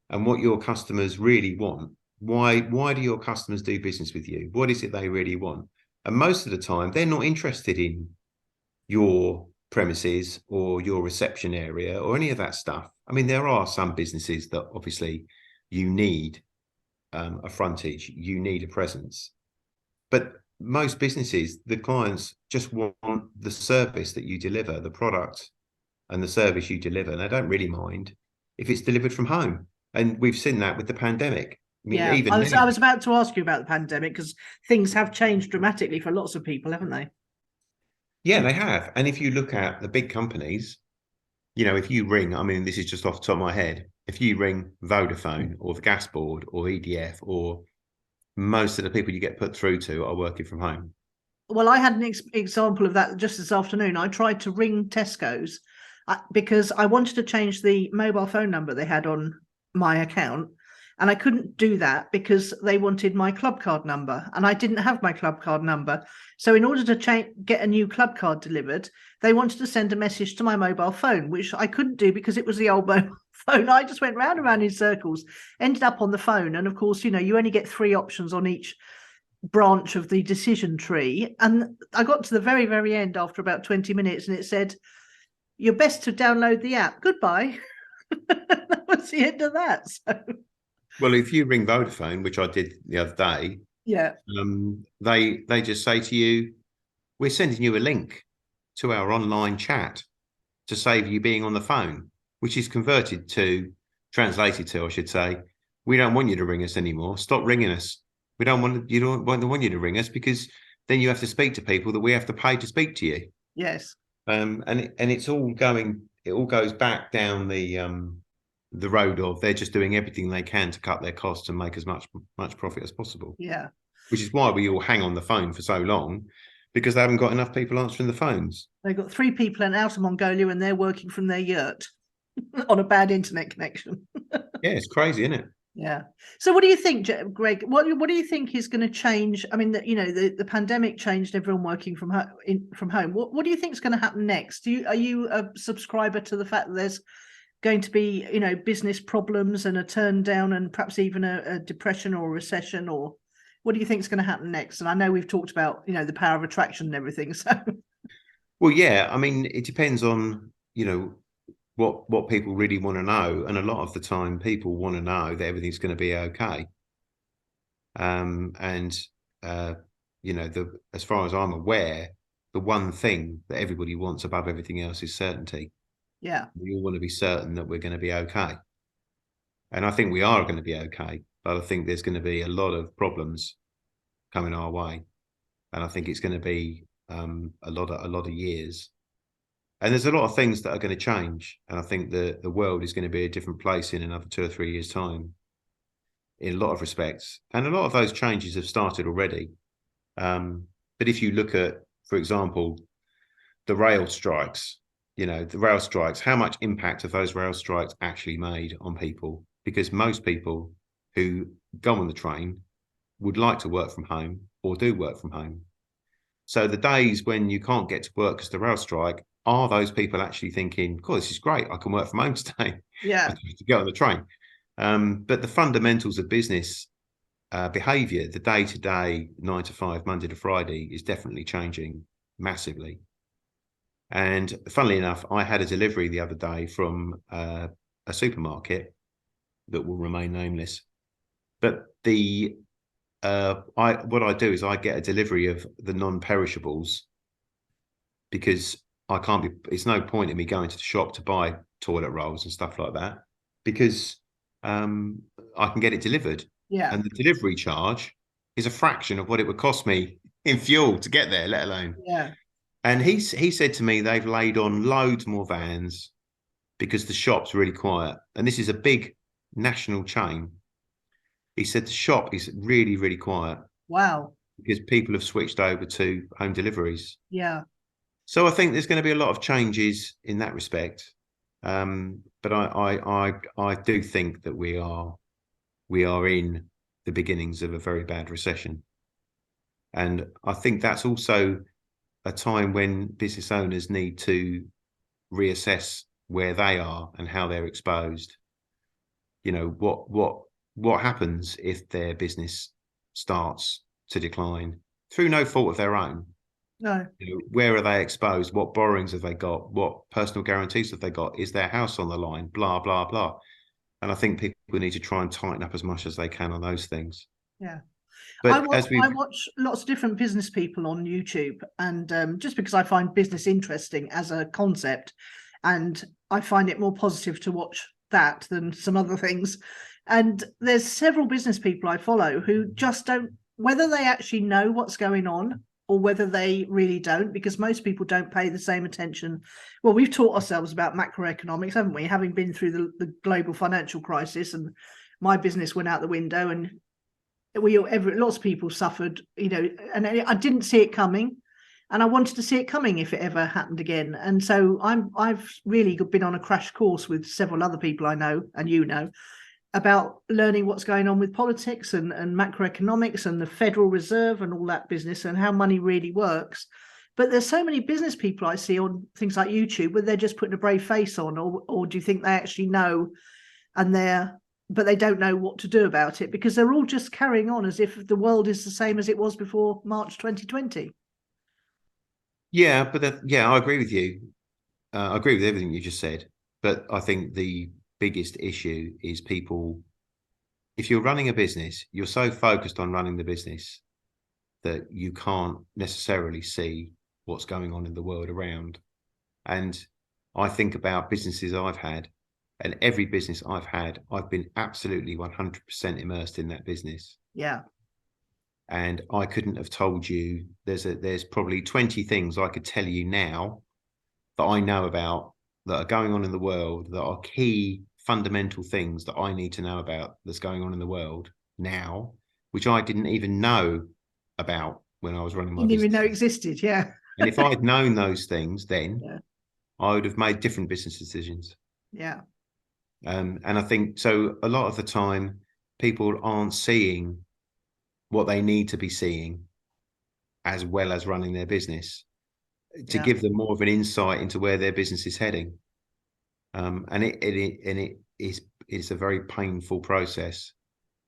and what your customers really want. Why do your customers do business with you? What is it they really want? And most of the time, they're not interested in your premises or your reception area or any of that stuff. I mean, there are some businesses that obviously you need a frontage, you need a presence. But most businesses, the clients just want the service that you deliver, the product and the service you deliver. And they don't really mind if it's delivered from home. And we've seen that with the pandemic. I mean, Yeah. even I now, was about to ask you about the pandemic because things have changed dramatically for lots of people, haven't they? yeah, they have. And if you look at the big companies, if you ring, I mean, this is just off the top of my head, if you ring Vodafone or the Gas Board or EDF, or most of the people you get put through to are working from home. Well, I had an example of that just this afternoon. I tried to ring Tesco's because I wanted to change the mobile phone number they had on my account. And I couldn't do that because they wanted my club card number and I didn't have my club card number. So in order to get a new club card delivered, they wanted to send a message to my mobile phone, which I couldn't do because it was the old mobile phone. I just went round and round in circles, ended up on the phone. And of course, you only get 3 options on each branch of the decision tree. And I got to the very, very end after about 20 minutes and it said, "You're best to download the app. Goodbye." That was the end of that. So Well, if you ring Vodafone, which I did the other day, yeah. They just say to you, "We're sending you a link to our online chat to save you being on the phone," which is translated to, I should say, "We don't want you to ring us anymore. Stop ringing us. We don't want you to ring us because then you have to speak to people that we have to pay to speak to you." Yes. And it all goes back down the road of they're just doing everything they can to cut their costs and make as much profit as possible. Yeah. Which is why we all hang on the phone for so long, because they haven't got enough people answering the phones. They've got 3 people out of Mongolia and they're working from their yurt on a bad internet connection. Yeah, it's crazy, isn't it? Yeah. So what do you think, Greg? What do you think is going to change? I mean, the pandemic changed everyone working from home. What do you think is going to happen next? Are you a subscriber to the fact that there's going to be, business problems and a turn down and perhaps even a depression or a recession, or what do you think is going to happen next? And I know we've talked about, the power of attraction and everything. So, Well, yeah, I mean, it depends on, what people really want to know. And a lot of the time people want to know that everything's going to be okay. And as far as I'm aware, the one thing that everybody wants above everything else is certainty. yeah. We all want to be certain that we're going to be okay. And I think we are going to be okay. But I think there's going to be a lot of problems coming our way. And I think it's going to be a lot of years. And there's a lot of things that are going to change. And I think the world is going to be a different place in another 2 or 3 years' time in a lot of respects. And a lot of those changes have started already. But if you look at, for example, the rail strikes, how much impact have those rail strikes actually made on people? Because most people who go on the train would like to work from home or do work from home. So the days when you can't get to work because the rail strike, are those people actually thinking, "Cool, this is great. I can work from home today. Yeah. I don't have to get on the train." But the fundamentals of business behavior, the day-to-day 9 to 5, Monday to Friday, is definitely changing massively. And funnily enough, I had a delivery the other day from a supermarket that will remain nameless. But what I do is I get a delivery of the non-perishables because it's no point in me going to the shop to buy toilet rolls and stuff like that because I can get it delivered. Yeah. And the delivery charge is a fraction of what it would cost me in fuel to get there, let alone. Yeah. And he said to me they've laid on loads more vans because the shop's really quiet. And this is a big national chain. He said the shop is really, really quiet Wow. because people have switched over to home deliveries. Yeah. So I think there's going to be a lot of changes in that respect. But I do think that we are in the beginnings of a very bad recession. And I think that's also a time when business owners need to reassess where they are and how they're exposed. You know, what happens if their business starts to decline through no fault of their own? No. You know, where are they exposed? What borrowings have they got? What personal guarantees have they got? Is their house on the line? Blah, blah, blah. And I think people need to try and tighten up as much as they can on those things. Yeah. But as I we've, watch lots of different business people on YouTube, and just because I find business interesting as a concept, and I find it more positive to watch that than some other things. And there's several business people I follow who just don't, whether they actually know what's going on or whether they really don't, because most people don't pay the same attention. Well, we've taught ourselves about macroeconomics, haven't we? Having been through the global financial crisis, and my business went out the window, and lots of people suffered, you know, and I didn't see it coming, and I wanted to see it coming if it ever happened again. And so I've really been on a crash course with several other people I know, and you know, about learning what's going on with politics and macroeconomics and the Federal Reserve and all that business and how money really works. But there's so many business people I see on things like YouTube where they're just putting a brave face on, or do you think they actually know, and but they don't know what to do about it because they're all just carrying on as if the world is the same as it was before March 2020. yeah, yeah, I agree with you. I agree with everything you just said. But I think the biggest issue is people, if you're running a business, you're so focused on running the business that you can't necessarily see what's going on in the world around. And I think about businesses I've had, and every business I've had, I've been absolutely 100% immersed in that business. Yeah. And I couldn't have told you, there's probably 20 things I could tell you now that I know about that are going on in the world that are key fundamental things that I need to know about that's going on in the world now, which I didn't even know about when I was running my Didn't even business. know existed. Yeah. And if I'd known those things then, Yeah. I would have made different business decisions. Yeah. And I think so a lot of the time people aren't seeing what they need to be seeing as well as running their business to Yeah. give them more of an insight into where their business is heading. And it is it's a very painful process,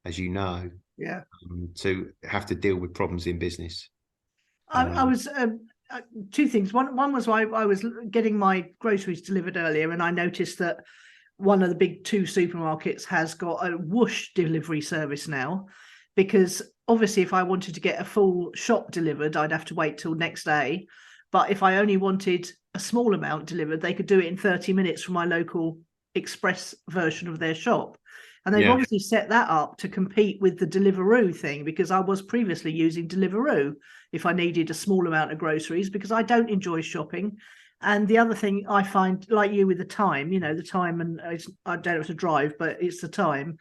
as you know, Yeah. to have to deal with problems in business. I was two things. One was I was getting my groceries delivered earlier, and I noticed that one of the big two supermarkets has got a whoosh delivery service now, because obviously if I wanted to get a full shop delivered, I'd have to wait till next day. But if I only wanted a small amount delivered, they could do it in 30 minutes from my local express version of their shop. And they've Yeah, obviously set that up to compete with the Deliveroo thing, because I was previously using Deliveroo if I needed a small amount of groceries, because I don't enjoy shopping. And the other thing I find, like you with the time, you know, the time, and I don't have to drive, but it's the time.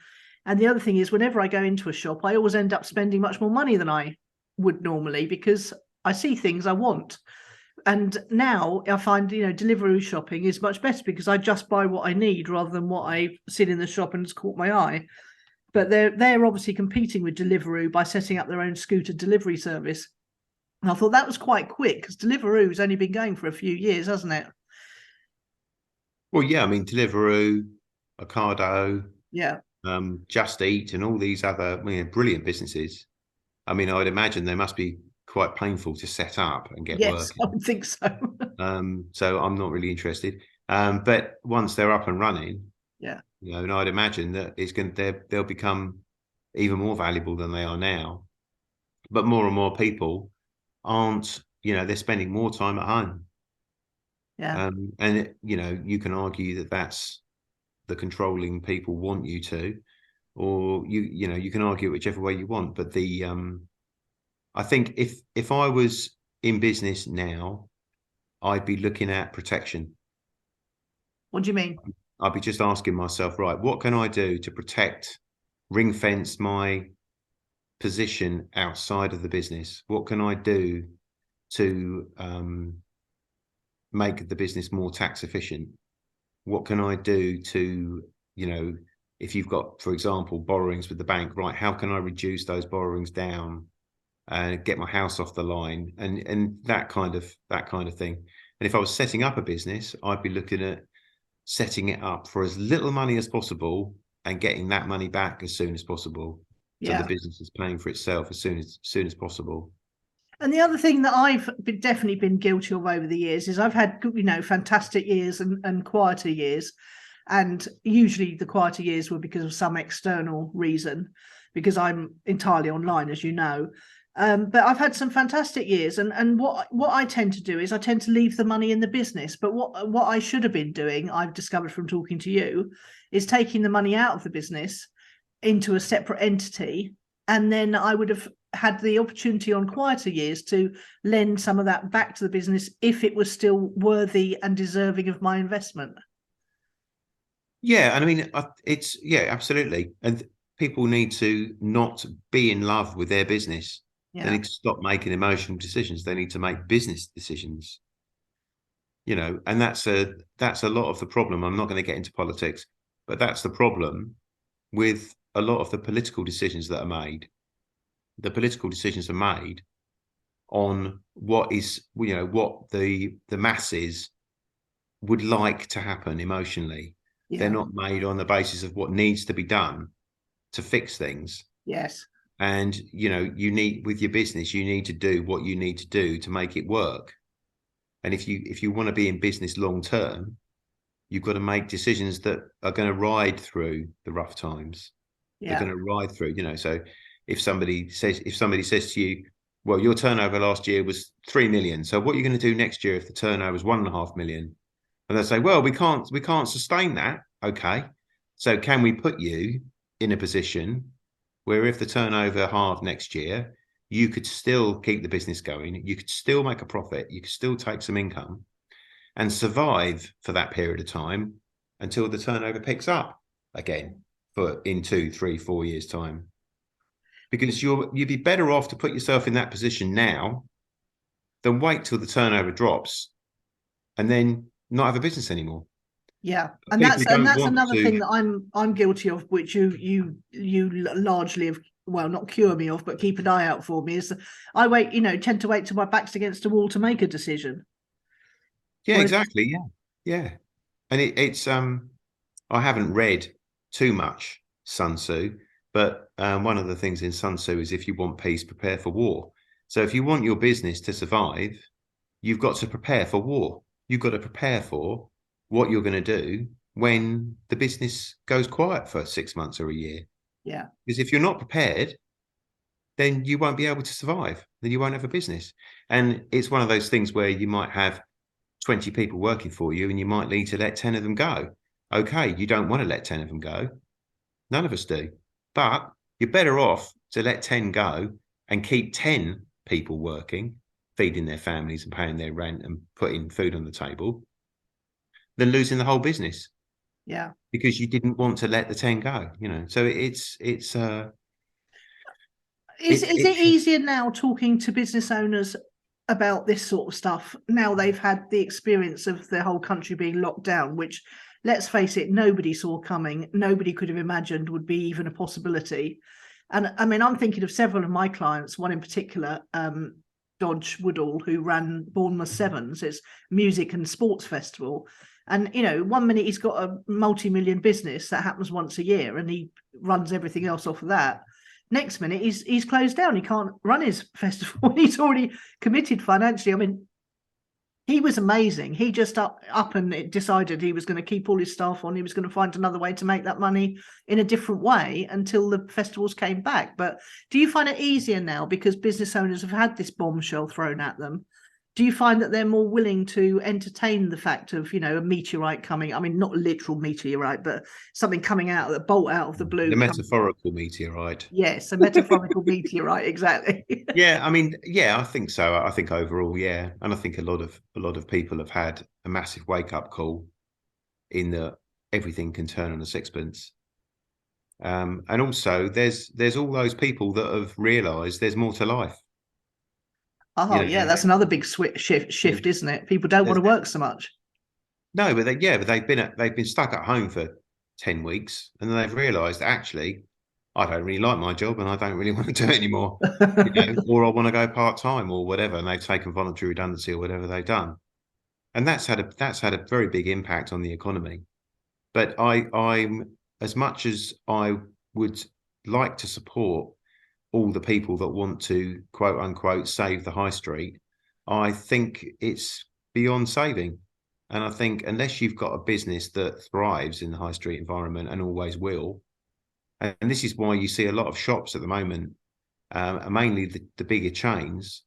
And the other thing is, whenever I go into a shop, I always end up spending much more money than I would normally, because I see things I want. And now I find, you know, Deliveroo shopping is much better because I just buy what I need rather than what I sit in the shop and it's caught my eye. But they're obviously competing with Deliveroo by setting up their own scooter delivery service. And I thought that was quite quick, because Deliveroo's only been going for a few years, hasn't it? well, yeah, I mean Deliveroo, Ocado, Yeah. Just Eat, and all these other brilliant businesses. I mean, I would imagine they must be quite painful to set up and get Yes, I working. would think so. So I'm not really interested. But once they're up and running, Yeah. you know, and I'd imagine that they'll become even more valuable than they are now. But more and more people aren't, you know, they're spending more time at home. Yeah. You know, you can argue that that's the controlling people want you to, or you know, you can argue it whichever way you want. But I think if I was in business now, I'd be looking at protection. What do you mean? I'd be just asking myself, right, what can I do to protect, ring fence my position outside of the business? What can I do to make the business more tax efficient? What can I do to, if you've got, for example, borrowings with the bank, right, how can I reduce those borrowings down and get my house off the line, and that kind of thing. And if I was setting up a business, I'd be looking at setting it up for as little money as possible and getting that money back as soon as possible. So the Yeah. business is paying for itself as soon as possible. And the other thing that I've definitely been guilty of over the years is I've had, fantastic years and quieter years. And usually the quieter years were because of some external reason, because I'm entirely online, as you know. But I've had some fantastic years, and what I tend to do is I tend to leave the money in the business. But what I should have been doing, I've discovered from talking to you, is taking the money out of the business into a separate entity, and then I would have had the opportunity on quieter years to lend some of that back to the business if it was still worthy and deserving of my investment. Yeah, and I mean, absolutely. And people need to not be in love with their business. They Yeah. need to stop making emotional decisions. They need to make business decisions. And that's a lot of the problem. I'm not going to get into politics, but that's the problem with a lot of the political decisions that are made. The political decisions are made on what the masses would like to happen emotionally. They're Yeah. not made on the basis of what needs to be done to fix things. Yes. And you need, with your business, you need to do what you need to do to make it work. And if you want to be in business long term, you've got to make decisions that are going to ride through the rough times. They're Yeah. going to ride through, so if somebody says to you, well, your turnover last year was 3 million, so what are you going to do next year if the turnover is 1.5 million? And they say, well, we can't sustain that. Okay, so can we put you in a position where if the turnover halved next year, you could still keep the business going, you could still make a profit, you could still take some income and survive for that period of time until the turnover picks up again in 2, 3, 4 years' time? Because you'd be better off to put yourself in that position now than wait till the turnover drops and then not have a business anymore. Yeah, and People don't that's want another to. thing that I'm guilty of, which you largely have, well, not cure me of, but keep an eye out for me, is that I tend to wait till my back's against the wall to make a decision. Yeah, Whereas, exactly. Yeah. And it's I haven't read too much Sun Tzu, but one of the things in Sun Tzu is if you want peace, prepare for war. So if you want your business to survive, you've got to prepare for war. You've got to prepare for what you're going to do when the business goes quiet for 6 months or a year. yeah, Because if you're not prepared, then you won't be able to survive. Then you won't have a business. And it's one of those things where you might have 20 people working for you and you might need to let 10 of them go. Okay, you don't want to let 10 of them go. None of us do. But you're better off to let 10 go and keep 10 people working, feeding their families and paying their rent and putting food on the table, than losing the whole business yeah. because you didn't want to let the 10 go. So Is it easier now talking to business owners about this sort of stuff now they've had the experience of the whole country being locked down, which, let's face it, nobody saw coming, nobody could have imagined would be even a possibility? And I mean, I'm thinking of several of my clients, one in particular, Dodge Woodall, who ran Bournemouth Sevens, it's music and sports festival. And 1 minute he's got a multi-million business that happens once a year and he runs everything else off of that. Next minute he's closed down, he can't run his festival. He's already committed financially. I mean, he was amazing. He just up and decided he was going to keep all his staff on. He was going to find another way to make that money in a different way until the festivals came back. But do you find it easier now because business owners have had this bombshell thrown at them? Do you find that they're more willing to entertain the fact of, a meteorite coming? I mean, not a literal meteorite, but something coming out, a bolt out of the blue. the metaphorical meteorite. Yes, a metaphorical meteorite, exactly. Yeah, I mean, yeah, I think so. I think overall, yeah, and I think a lot of people have had a massive wake up call in that everything can turn on a sixpence. And also there's all those people that have realised there's more to life. Oh, yeah, that's another big shift, isn't it? People don't want to work so much. No, but they've been stuck at home for 10 weeks, and then they've realised actually I don't really like my job and I don't really want to do it anymore, or I want to go part time or whatever, and they've taken voluntary redundancy or whatever they've done, and that's had a very big impact on the economy. But I'm as much as I would like to support all the people that want to quote unquote save the high street, I think it's beyond saving. And I think unless you've got a business that thrives in the high street environment and always will, and this is why you see a lot of shops at the moment, mainly the bigger chains.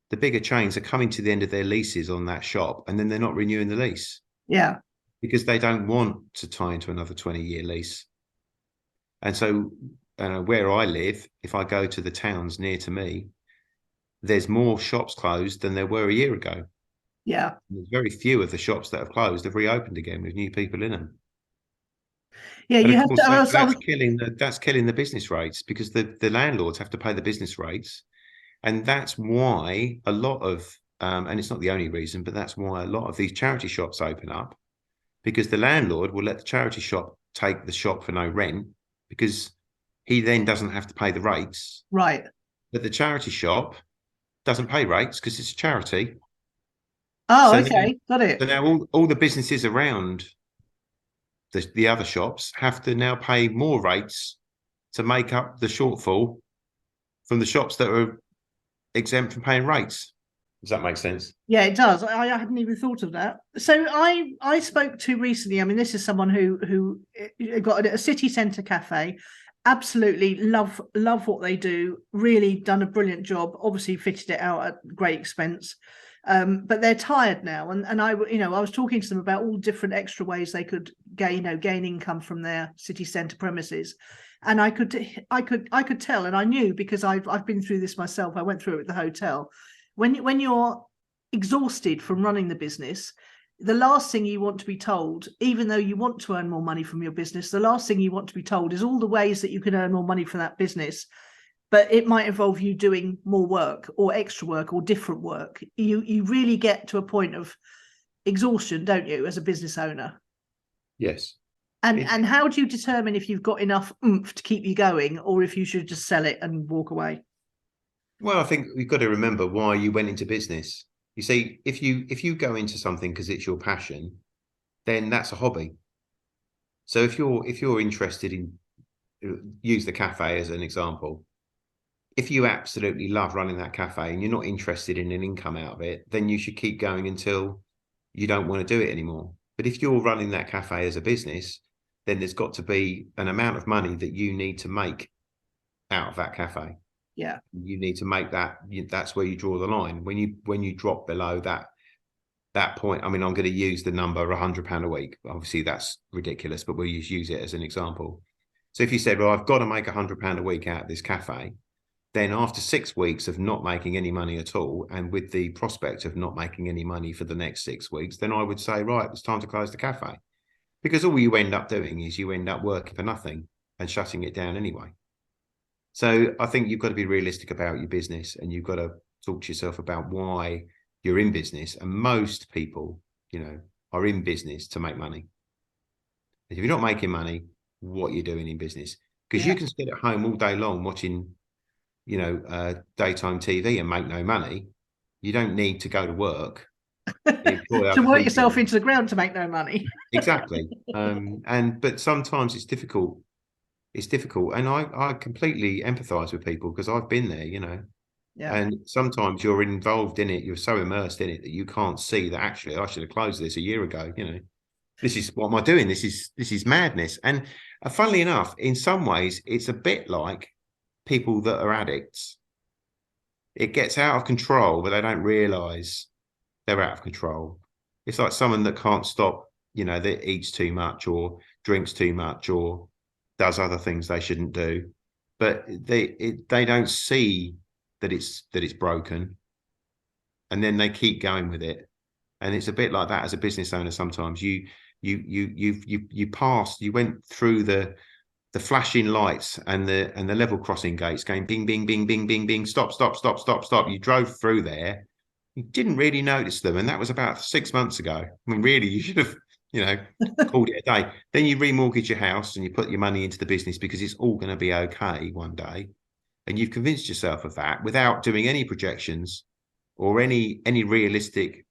The bigger chains are coming to the end of their leases on that shop, and then they're not renewing the lease. Yeah. Because they don't want to tie into another 20-year lease. And so where I live, if I go to the towns near to me, there's more shops closed than there were a year ago. Yeah. There's very few of the shops that have closed have reopened again with new people in them. Yeah, But you of have course, to. that's killing the business rates, because the landlords have to pay the business rates. And that's why a lot of, and it's not the only reason, but that's why a lot of these charity shops open up, because the landlord will let the charity shop take the shop for no rent, because he then doesn't have to pay the rates. Right. But the charity shop doesn't pay rates because it's a charity. Oh, okay. Got it. So now all the businesses around the other shops have to now pay more rates to make up the shortfall from the shops that are exempt from paying rates. Does that make sense? Yeah, it does. I hadn't even thought of that. So I spoke to recently. I mean, this is someone who got a city centre cafe. Absolutely love what they do. Really done a brilliant job. Obviously fitted it out at great expense. But they're tired now, and I was talking to them about all different extra ways they could gain income from their city centre premises. And I could tell, and I knew, because I've been through this myself. I went through it at the hotel. When you're exhausted from running the business, the last thing you want to be told, even though you want to earn more money from your business, the last thing you want to be told is all the ways that you can earn more money from that business. But it might involve you doing more work or extra work or different work. You really get to a point of exhaustion, don't you, as a business owner? Yes. And how do you determine if you've got enough oomph to keep you going, or if you should just sell it and walk away? Well, I think we've got to remember why you went into business. You see, if you go into something because it's your passion, then that's a hobby. So if you're interested in, use the cafe as an example, if you absolutely love running that cafe and you're not interested in an income out of it, then you should keep going until you don't want to do it anymore. But if you're running that cafe as a business, then there's got to be an amount of money that you need to make out of that cafe. Yeah. You need to make that. That's where you draw the line. When you drop below that point, I mean, I'm going to use the number £100 a week. Obviously, that's ridiculous, but we'll use it as an example. So if you said, well, I've got to make £100 a week out of this cafe, then after 6 weeks of not making any money at all, and with the prospect of not making any money for the next 6 weeks, then I would say, right, it's time to close the cafe. Because all you end up doing is you end up working for nothing and shutting it down anyway. So I think you've got to be realistic about your business, and you've got to talk to yourself about why you're in business. And most people, are in business to make money. If you're not making money, what you're doing in business? Because you can sit at home all day long watching, daytime TV and make no money. You don't need to go to work. To work yourself into the ground to make no money. Exactly. But sometimes it's difficult. It's difficult. And I completely empathize with people, because I've been there, Yeah. And sometimes you're involved in it. You're so immersed in it that you can't see that actually I should have closed this a year ago. This is, what am I doing? This is madness. And funnily enough, in some ways, it's a bit like people that are addicts. It gets out of control, but they don't realize they're out of control. It's like someone that can't stop, that eats too much or drinks too much or does other things they shouldn't do, but they don't see that it's broken, and then they keep going with it. And it's a bit like that as a business owner. Sometimes you You went through the flashing lights and the level crossing gates going bing, bing, bing, bing, bing, bing, stop, stop, stop, stop, stop. You drove through there. You didn't really notice them. And that was about 6 months ago. I mean, really, you should have, called it a day. Then you remortgage your house and you put your money into the business because it's all going to be okay one day. And you've convinced yourself of that without doing any projections or any realistic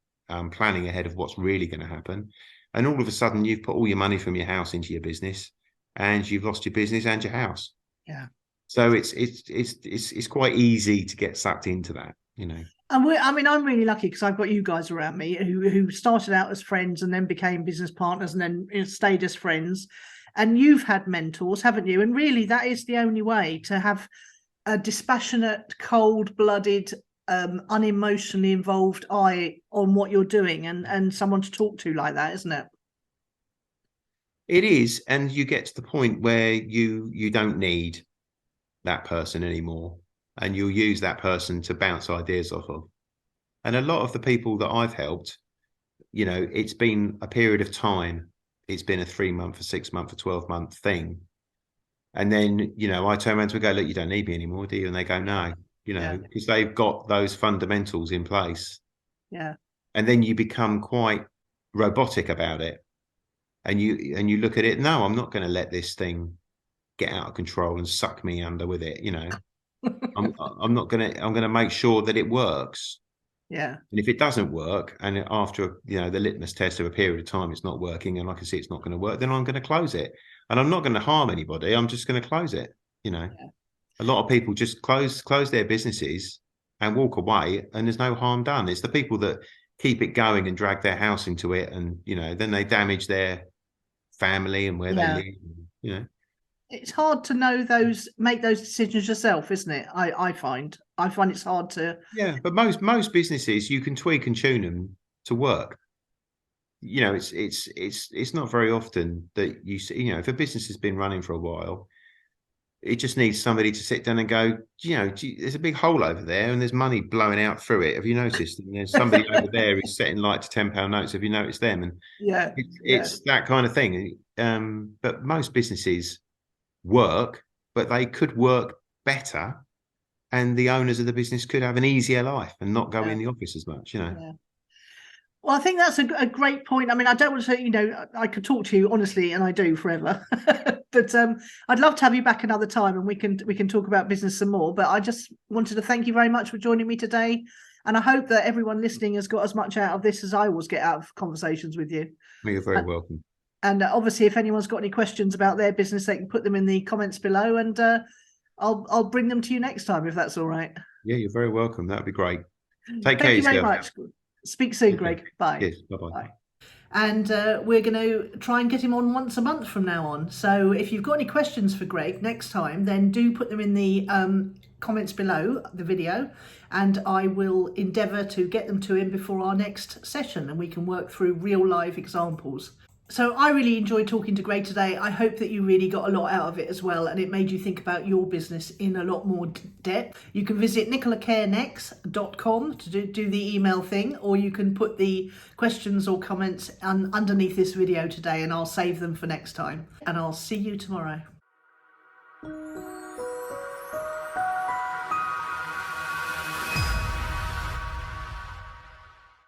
planning ahead of what's really going to happen. And all of a sudden, you've put all your money from your house into your business, and you've lost your business and your house. Yeah. So it's quite easy to get sucked into that, And I'm really lucky because I've got you guys around me who started out as friends and then became business partners and then stayed as friends. And you've had mentors, haven't you? And really, that is the only way to have a dispassionate, cold-blooded, unemotionally involved eye on what you're doing and someone to talk to like that, isn't it? It is, and you get to the point where you don't need that person anymore, and you'll use that person to bounce ideas off of. And a lot of the people that I've helped, it's been a period of time. It's been a 3-month, a 6-month, a 12-month thing. And then, I turn around to them and go, look, you don't need me anymore, do you? And they go, no, because they've got those fundamentals in place. Yeah. And then you become quite robotic about it. And you look at it, no, I'm not going to let this thing get out of control and suck me under with it. I'm going to make sure that it works. Yeah. And if it doesn't work, and after the litmus test of a period of time, it's not working, and I can see it's not going to work, then I'm going to close it. And I'm not going to harm anybody. I'm just going to close it. Yeah. A lot of people just close their businesses and walk away, and there's no harm done. It's the people that keep it going and drag their house into it, and then they damage their family and where they live. It's hard to make those decisions yourself, isn't it? I find it's hard to. Yeah, but most businesses you can tweak and tune them to work. It's not very often that you see, if a business has been running for a while, it just needs somebody to sit down and go, there's a big hole over there and there's money blowing out through it. Have you noticed? And there's somebody over there who's setting light to £10 notes. Have you noticed them? And it's that kind of thing. But most businesses work, but they could work better, and the owners of the business could have an easier life and not go in the office as much. Yeah. Well, I think that's a great point. I mean, I don't want to say, I could talk to you honestly, and I do forever. But I'd love to have you back another time, and we can talk about business some more. But I just wanted to thank you very much for joining me today, and I hope that everyone listening has got as much out of this as I always get out of conversations with you. Well, you're very welcome. And obviously, if anyone's got any questions about their business, they can put them in the comments below, and I'll bring them to you next time if that's all right. Yeah, you're very welcome. That'd be great. Take care of yourself. Thank you very much. Speak soon, Greg. Bye. Yes, bye-bye. Bye. And we're going to try and get him on once a month from now on. So if you've got any questions for Greg next time, then do put them in the comments below the video, and I will endeavour to get them to him before our next session, and we can work through real life examples. So I really enjoyed talking to Greg today. I hope that you really got a lot out of it as well, and it made you think about your business in a lot more depth. You can visit nicolacairncross.com to do the email thing, or you can put the questions or comments underneath this video today, and I'll save them for next time. And I'll see you tomorrow.